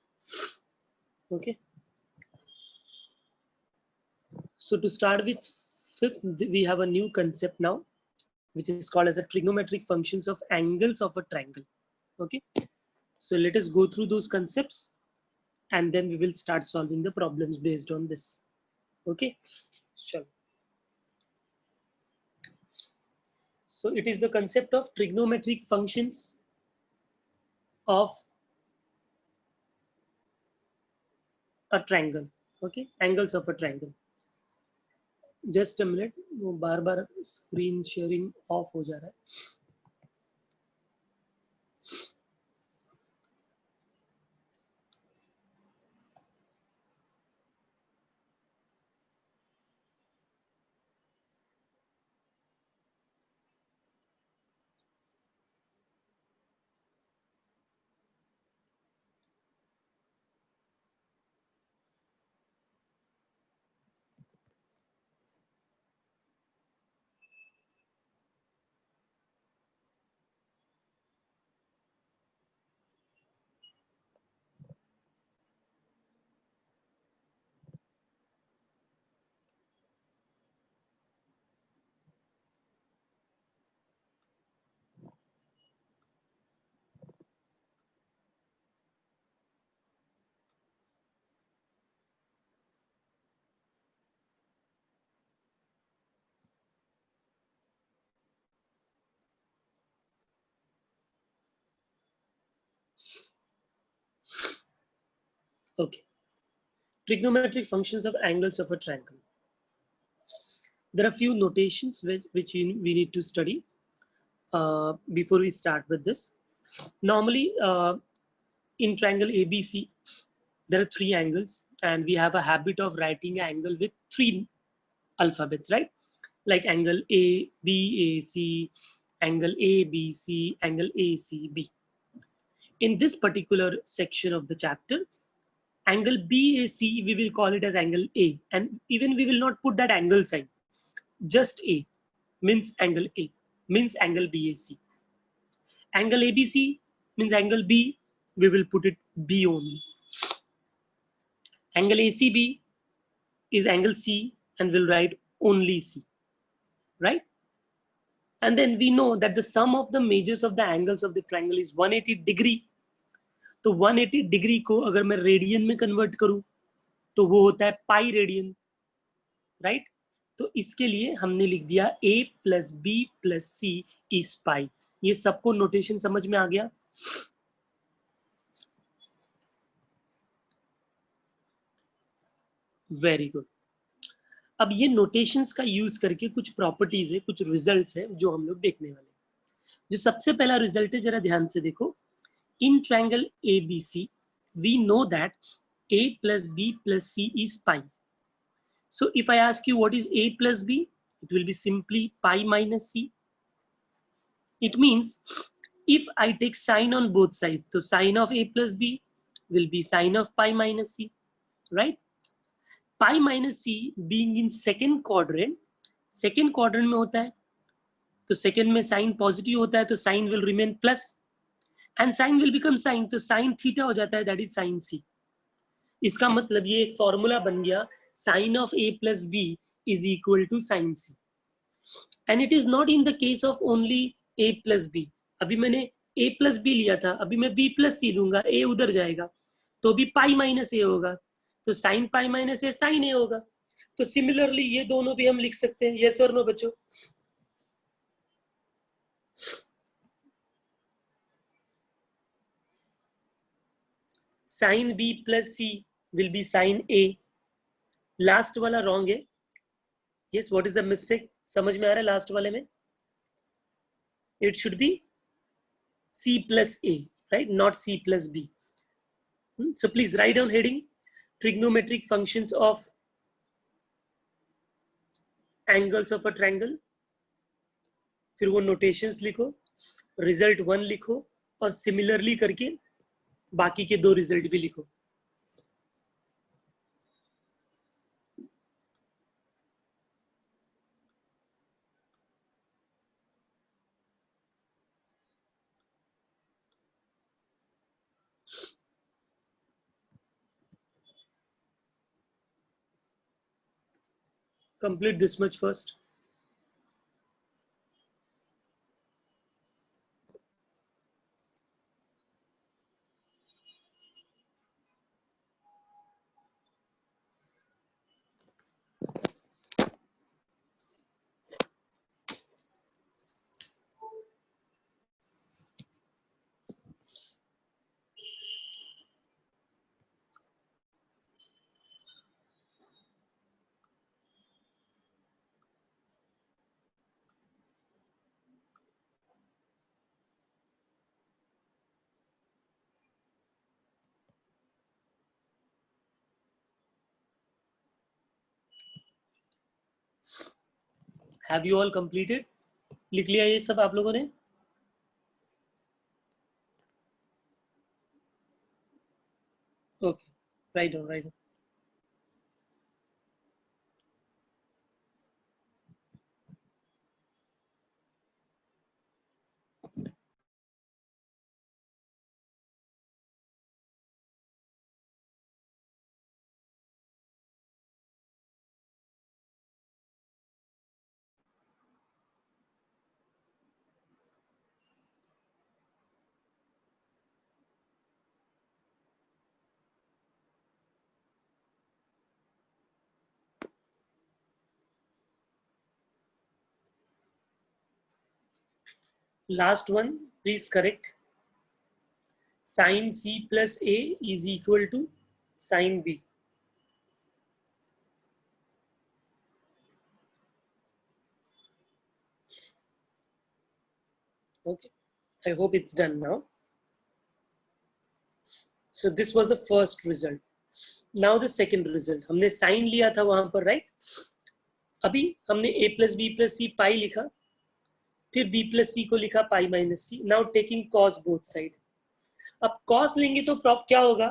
Okay, so to start with fifth, we have a new concept now, which is called as a trigonometric functions of angles of a triangle. Okay, so let us go through those concepts and then we will start solving the problems based on this. Okay, sure. So it is the concept of trigonometric functions of a triangle. Okay, angles of a triangle. Just a minute, वो बार बार screen sharing of हो जा रहा है. Okay, trigonometric functions of angles of a triangle. There are few notations which we need to study before we start with this. Normally, in triangle ABC, there are 3 angles, and we have a habit of writing an angle with 3 alphabets, right? Like angle ABAC, angle ABC, angle ACB. In this particular section of the chapter, angle BAC, we will call it as angle A, and even we will not put that angle sign. Just A means angle A, means angle BAC. Angle ABC means angle B, we will put it B only. Angle ACB is angle C and we'll write only C, right? And then we know that the sum of the measures of the angles of the triangle is 180 degree. तो 180 degree को अगर मैं radian में convert करूं तो वो होता है पाई रेडियन, राइट? तो इसके लिए हमने लिख दिया a plus B plus C is pi. ये सबको नोटेशन समझ में आ गया? Very good. अब ये नोटेशंस का यूज करके कुछ प्रॉपर्टीज है, कुछ रिजल्ट्स है जो हम लोग देखने वाले हैं। जो सबसे पहला रिजल्ट है, जरा ध्यान से देखो। In triangle ABC we know that a plus b plus c is pi. So if I ask you what is a plus b, it will be simply pi minus c. It means if I take sine on both sides, so sine of a plus b will be sine of pi minus c, right? Pi minus c being in second quadrant में होता है, तो second में sign positive होता है, तो sine will remain plus and sine will become sine, तो sine theta हो जाता है, दैट इज साइन सी। इसका मतलब ये एक फॉर्मूला बन गया, sine of A plus B is equal to sine C. And it is not in the case of only A plus B. अभी मैंने ए प्लस बी लिया था, अभी मैं बी प्लस सी लूंगा, ए उधर जाएगा तो भी पाई माइनस ए होगा, तो साइन पाई माइनस ए साइन ए होगा। तो सिमिलरली ये दोनों भी हम लिख सकते हैं, यस और नो बच्चों? Sine B plus C will be sine A. Last वाला रॉन्ग है। Yes, what is the mistake? समझ में आ रहा है लास्ट वाले में? It should be C plus A, right, not C plus B. So please write down heading trigonometric functions of angles of a triangle, फिर वो नोटेशंस लिखो, रिजल्ट 1 लिखो और सिमिलरली करके बाकी के 2 रिजल्ट भी लिखो। Complete this much first. Have you all completed? लिख लिया ये सब आप लोगों ने? Okay, write down, write down. Last one, please correct. Sin C plus A is equal to sin B. Okay, I hope it's done now. So this was the first result. Now the second result. हमने sin लिया था वहां पर, right? अभी हमने a plus b plus c पाई लिखा, फिर b plus c को लिखा pi minus C. Now taking cos both side. अब cos लेंगे तो प्रॉप क्या होगा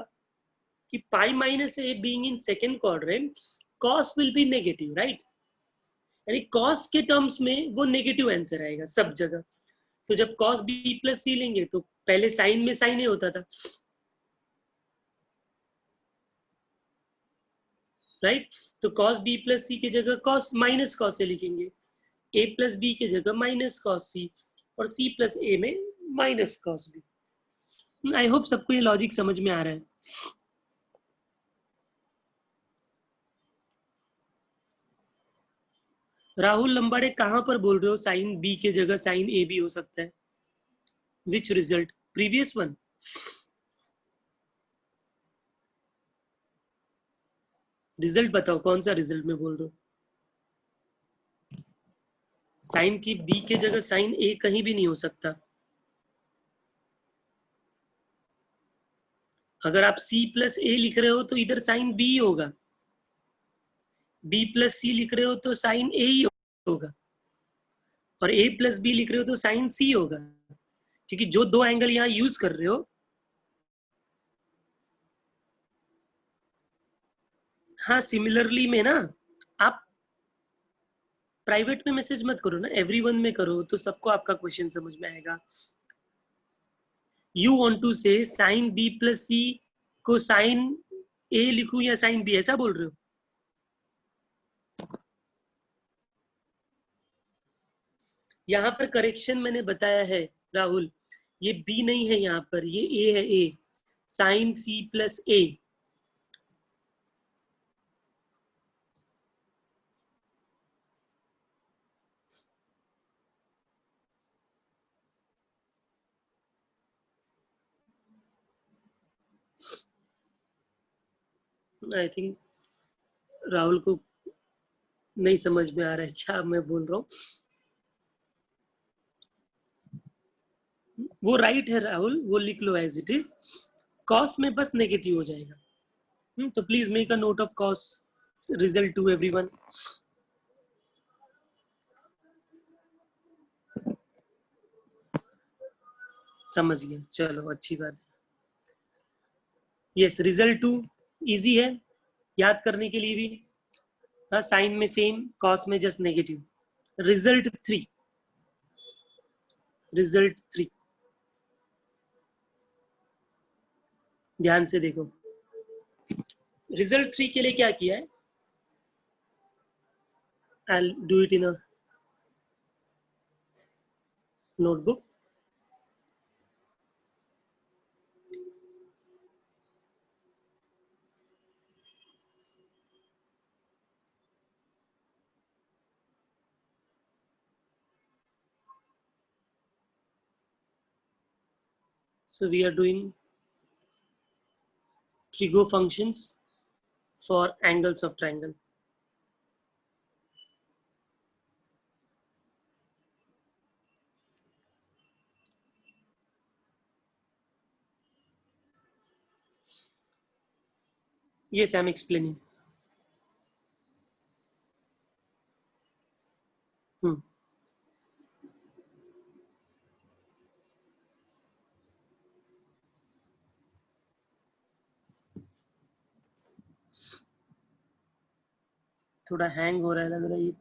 कि pi minus A being in second quadrant, cos will be negative, right? यानी cos के टर्म्स में वो नेगेटिव आंसर आएगा सब जगह। तो जब cos b plus c लेंगे तो पहले साइन में साइन ए होता था, अब cos b plus c लेंगे तो cos में साइन ए होगा, राइट? तो cos b plus c right. तो कॉस बी प्लस सी की जगह कॉस माइनस कॉस ए लिखेंगे, ए प्लस बी की जगह माइनस कॉस सी, और सी प्लस ए में minus cos B. I hope सबको ये लॉजिक समझ में आ रहा है। राहुल लंबाड़े कहां पर बोल रहे हो साइन बी के जगह साइन ए भी हो सकता है? Which result? Previous one? Result बताओ, कौन सा रिजल्ट में बोल रहे हो? साइन की बी के जगह साइन ए कहीं भी नहीं हो सकता। अगर आप सी प्लस ए लिख रहे हो तो इधर साइन बी होगा, बी प्लस सी लिख रहे हो तो साइन ए ही होगा, और ए प्लस बी लिख रहे हो तो साइन सी होगा, क्योंकि जो दो एंगल यहां यूज कर रहे हो। हाँ, सिमिलरली में ना, आप प्राइवेट में मैसेज मत करो ना, एवरीवन में करो तो सबको आपका क्वेश्चन समझ में आएगा। यू वांट टू से साइन बी प्लस सी को साइन ए लिखूं या साइन बी, ऐसा बोल रहे हो? यहाँ पर करेक्शन मैंने बताया है राहुल, ये बी नहीं है, यहाँ पर ये ए है, A sine C plus A. I think Rahul को नहीं समझ में आ रहा है क्या मैं बोल रहा हूँ। वो राइट है राहुल, वो लिख लो एज इट इज। कॉस में बस नेगेटिव हो जाएगा। तो please make a note of cos result to everyone. समझ गया, चलो अच्छी बात है। यस, रिजल्ट टू इजी है याद करने के लिए भी। हाँ, साइन में सेम, कॉस में just negative. Result three, result three ध्यान से देखो। रिजल्ट थ्री के लिए क्या किया है, I do it in a notebook. So we are doing trig functions for angles of triangle. Yes, I'm explaining. थोड़ा हैंग हो रहा है लग रहा है ये।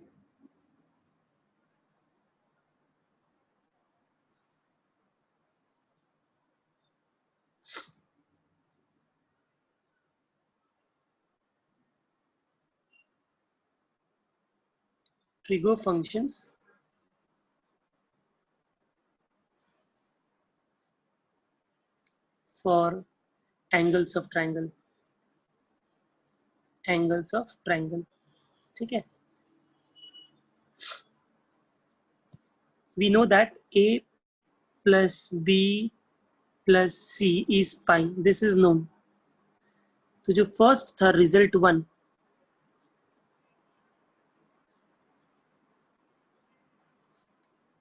Trig functions for angles of triangle. Angles of triangle, ठीक है। We know that a plus b plus c is pi. This is known. तो जो फर्स्ट था रिजल्ट वन,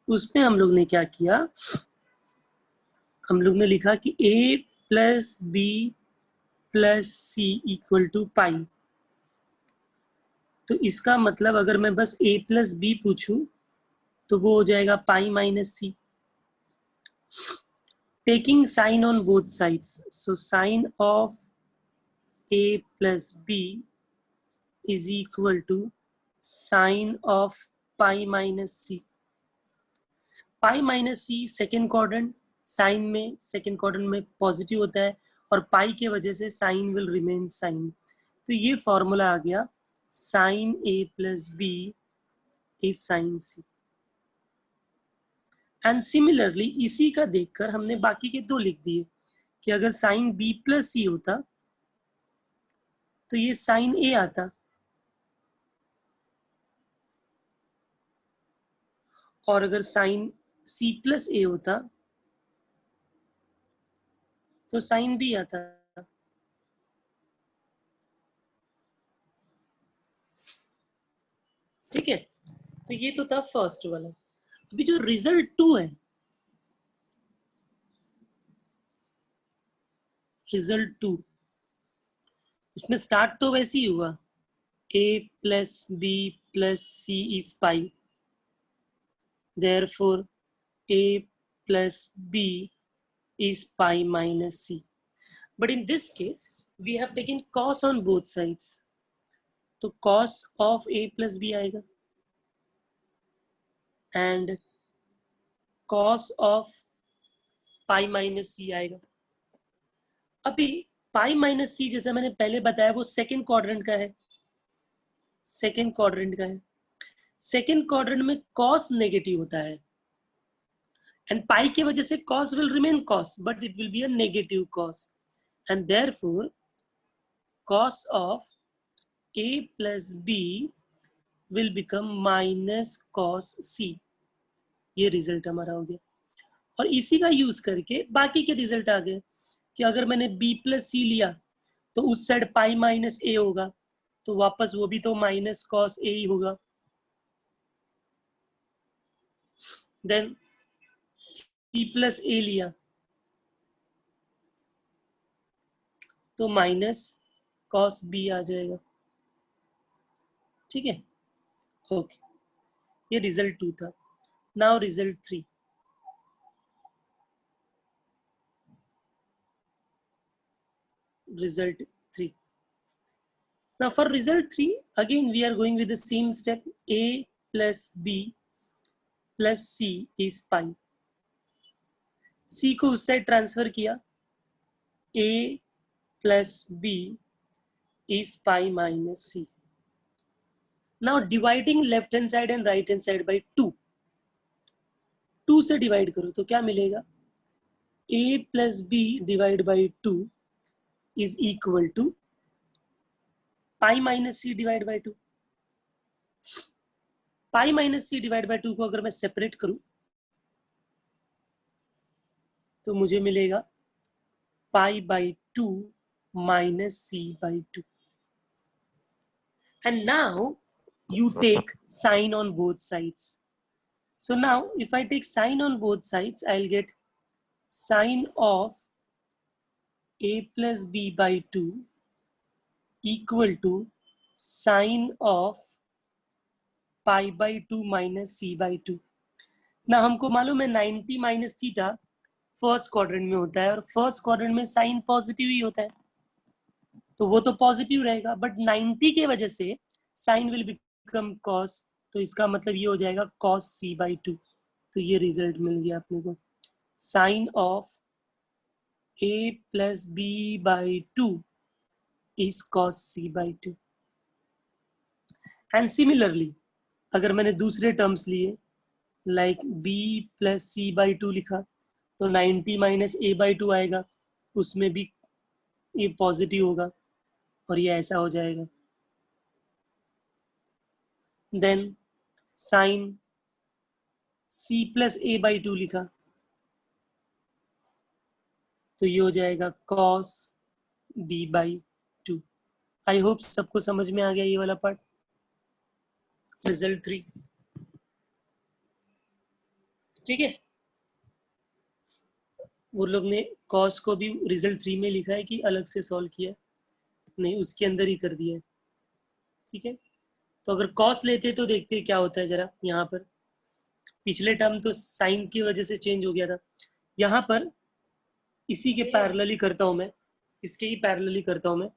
उसमें हम लोग ने क्या किया, हम लोग ने लिखा कि a plus B plus C equal to pi. तो इसका मतलब अगर मैं बस a प्लस बी पूछूं तो वो हो जाएगा pi minus C. Taking sine on both sides, so sine of a plus b is equal to sine of pi minus c. Pi minus C second quadrant, sine में second quadrant में positive होता है, और पाई के वजह से sign will remain sign. तो ये फॉर्मूला आ गया sine A plus B is sine C. And similarly इसी का देखकर हमने बाकी के दो लिख दिए कि अगर साइन बी प्लस सी होता तो ये साइन ए आता, और अगर साइन सी प्लस ए होता तो साइन बी आता। ठीक है, तो ये तो था फर्स्ट वाला। अभी जो रिजल्ट 2 है, रिजल्ट 2, उसमें स्टार्ट तो वैसे ही हुआ a plus B plus C is pi, therefore a plus b is pi minus c. But in this case we have taken cos on both sides, तो cos of a plus b आएगा and cos of pi minus c आएगा। अभी pi minus c जैसे मैंने पहले बताया वो second quadrant का है, सेकेंड क्वाड्रेंट का है। सेकेंड क्वाड्रेंट में cos नेगेटिव होता है and pi की वजह से cos will remain cos but it will be a negative cos, and therefore cos of a plus b will become minus cos c। ये result हमारा हो गया, और इसी का यूज करके बाकी के रिजल्ट आ गए कि अगर मैंने b प्लस सी लिया तो उस साइड पाई माइनस ए होगा, तो वापस वो भी तो माइनस कॉस ए ही होगा। देन c प्लस ए लिया तो माइनस कॉस बी आ जाएगा। ठीक है, ओके, ये रिजल्ट 2 था। Now result 3। Result 3. Now for result 3, again we are going with the same step. A plus b plus c is pi. c को उस साइड ट्रांसफर किया, a plus b is pi minus c. Now dividing left hand side and right hand side by 2. 2 से divide करो तो क्या मिलेगा, a plus b divide by 2 is equal to pi minus C divide by 2। Pi minus C divide by 2 को अगर मैं separate करूं तो मुझे मिलेगा pi by 2 minus C by 2। And now you take sine on both sides. So now if I take sine on both sides, I'll get sine of a plus b by 2 equal to sine of pi by 2 minus c by 2। ना हमको मालूम है 90 minus theta first quadrant में होता है, और first quadrant में sign positive ही होता है, तो वो तो पॉजिटिव रहेगा, बट 90 के वजह से साइन विल बिकम कॉस, तो इसका मतलब ये हो जाएगा कॉस सी बाई 2। तो ये रिजल्ट मिल गया अपने को, sine of a plus B by 2 is cos C by 2। And similarly अगर मैंने दूसरे टर्म्स लिए like b plus C by 2 लिखा तो 90 माइनस ए बाई 2 आएगा, उसमें भी ये पॉजिटिव होगा और ये ऐसा हो जाएगा। Then sine c plus A by 2 लिखा तो ये हो जाएगा cos b by 2। I hope सबको समझ में आ गया ये वाला पार्ट। रिजल्ट 3, ठीक है। वो लोग ने cos को भी रिजल्ट 3 में लिखा है कि अलग से सॉल्व किया, नहीं उसके अंदर ही कर दिया है। ठीक है, तो अगर cos लेते तो देखते क्या होता है जरा। यहाँ पर पिछले टर्म तो साइन की वजह से चेंज हो गया था, यहाँ पर इसी के पैरेलली करता हूं मैं, इसके ही पैरेलली करता हूं मैं।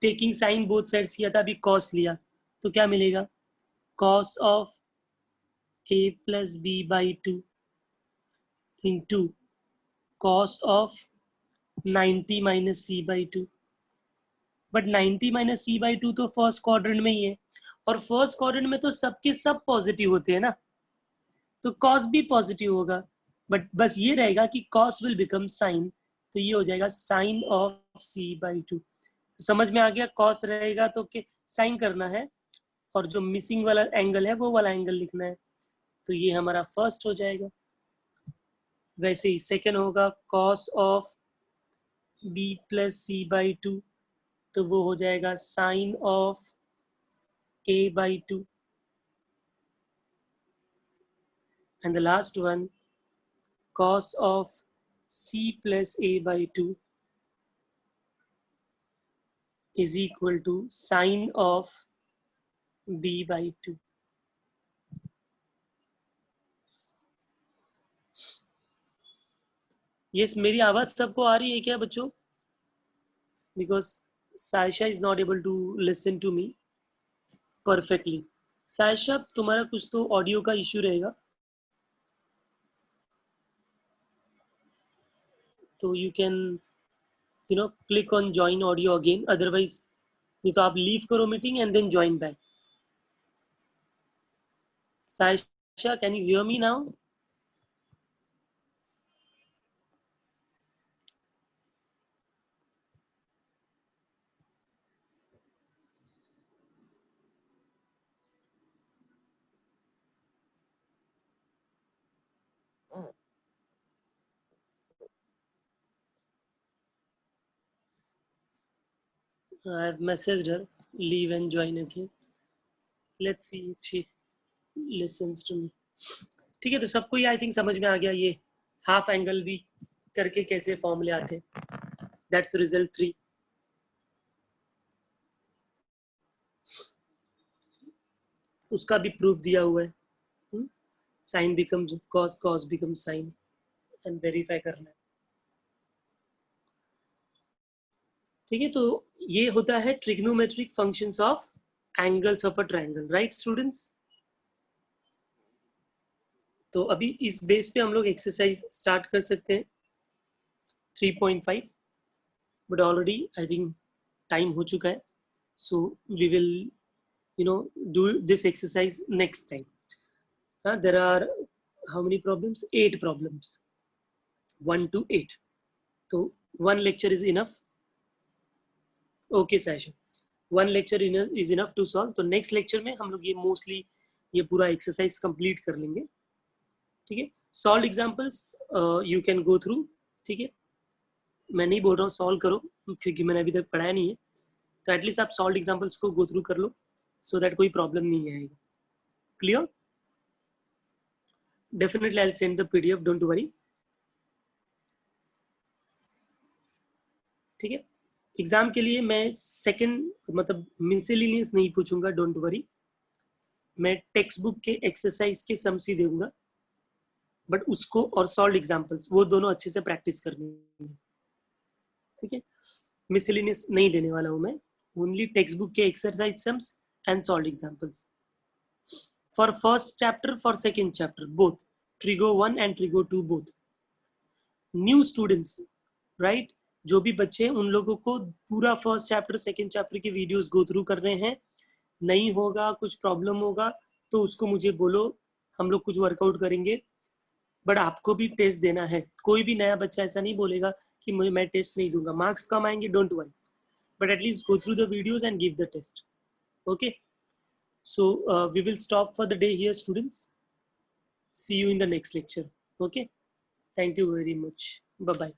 टेकिंग साइन बोथ साइड्स किया था, अभी cos लिया तो क्या मिलेगा, cos of a plus B by 2 into cos of 90 minus C by 2। But 90 minus C by 2 तो फर्स्ट क्वाड्रेंट में ही है, और फर्स्ट क्वाड्रेंट में तो सबके सब पॉजिटिव होते हैं ना, तो कॉस भी पॉजिटिव होगा, बट बस ये रहेगा कि कॉस विल बिकम साइन, तो ये हो जाएगा साइन ऑफ सी बाई 2। तो समझ में आ गया, कॉस रहेगा तो साइन करना है, और जो मिसिंग वाला एंगल है वो वाला एंगल लिखना है, तो ये हमारा फर्स्ट हो जाएगा। वैसे ही सेकेंड होगा cos of B plus C by 2, तो वो हो जाएगा sine of a by 2, and the last one cos of c plus a by 2 is equal to sine of b by 2. Yes, मेरी आवाज सबको आ रही है क्या बच्चों? Because Saisha is not able to listen to me perfectly. Saisha, तुम्हारा कुछ तो ऑडियो का इश्यू रहेगा, तो you can click on join audio again, otherwise नहीं तो आप लीव करो meeting and then join back. Saisha, can you hear me now? I have messaged her, leave and join again. Let's see if she listens to me. ठीक है, तो सबको ये I think समझ में आ गया, ये हाफ एंगल भी करके कैसे फॉर्मूले आते हैं। That's result 3। उसका भी प्रूफ दिया हुआ है, sine becomes cos, cos becomes sine, and verify करना है। ठीक है, तो ये होता है trigonometric functions of angles of a triangle, right students? तो अभी इस बेस पे हम लोग एक्सरसाइज स्टार्ट कर सकते हैं 3.5, but already I think time हो चुका है, so we will do this exercise next time. There are how many problems? 8 problems, 1 to 8. So one lecture is enough. Okay Sasha, one lecture is enough to solve. तो next lecture में हम लोग ये mostly ये पूरा exercise complete कर लेंगे, ठीक है? Solved examples you can go through, ठीक है? मैं नहीं बोल रहा हूँ solve करो, क्योंकि मैंने अभी तक पढ़ाया नहीं है, तो एटलीस्ट आप solved examples को go through कर लो, so that कोई problem नहीं आएगा। Clear? Definitely I'll send the PDF, don't worry. ठीक है, एग्जाम के लिए मैं सेकंड मतलब मिसलेनियस नहीं पूछूंगा, डोंट वरी। मैं टेक्स्ट बुक के एक्सरसाइज के सम्स ही दूंगा, बट उसको और सॉल्व एग्जांपल्स वो दोनों अच्छे से प्रैक्टिस करनी है, ठीक है? मिसलेनियस नहीं देने वाला हूं मैं, ओनली टेक्स्ट बुक के exercise sums and solve examples for first chapter, for second chapter, both trigo 1 and trigo 2 both. New students, right, जो भी बच्चे उन लोगों को पूरा फर्स्ट चैप्टर सेकंड चैप्टर के वीडियोस गो थ्रू करने हैं। नहीं होगा, कुछ प्रॉब्लम होगा तो उसको मुझे बोलो, हम लोग कुछ वर्कआउट करेंगे, बट आपको भी टेस्ट देना है। कोई भी नया बच्चा ऐसा नहीं बोलेगा कि मुझे मैं टेस्ट नहीं दूंगा, मार्क्स कम आएंगे, don't worry, but at least go through the videos and give the test. Okay, so we will stop for the day here students. See you in the next lecture. Okay, thank you very much. Bye bye.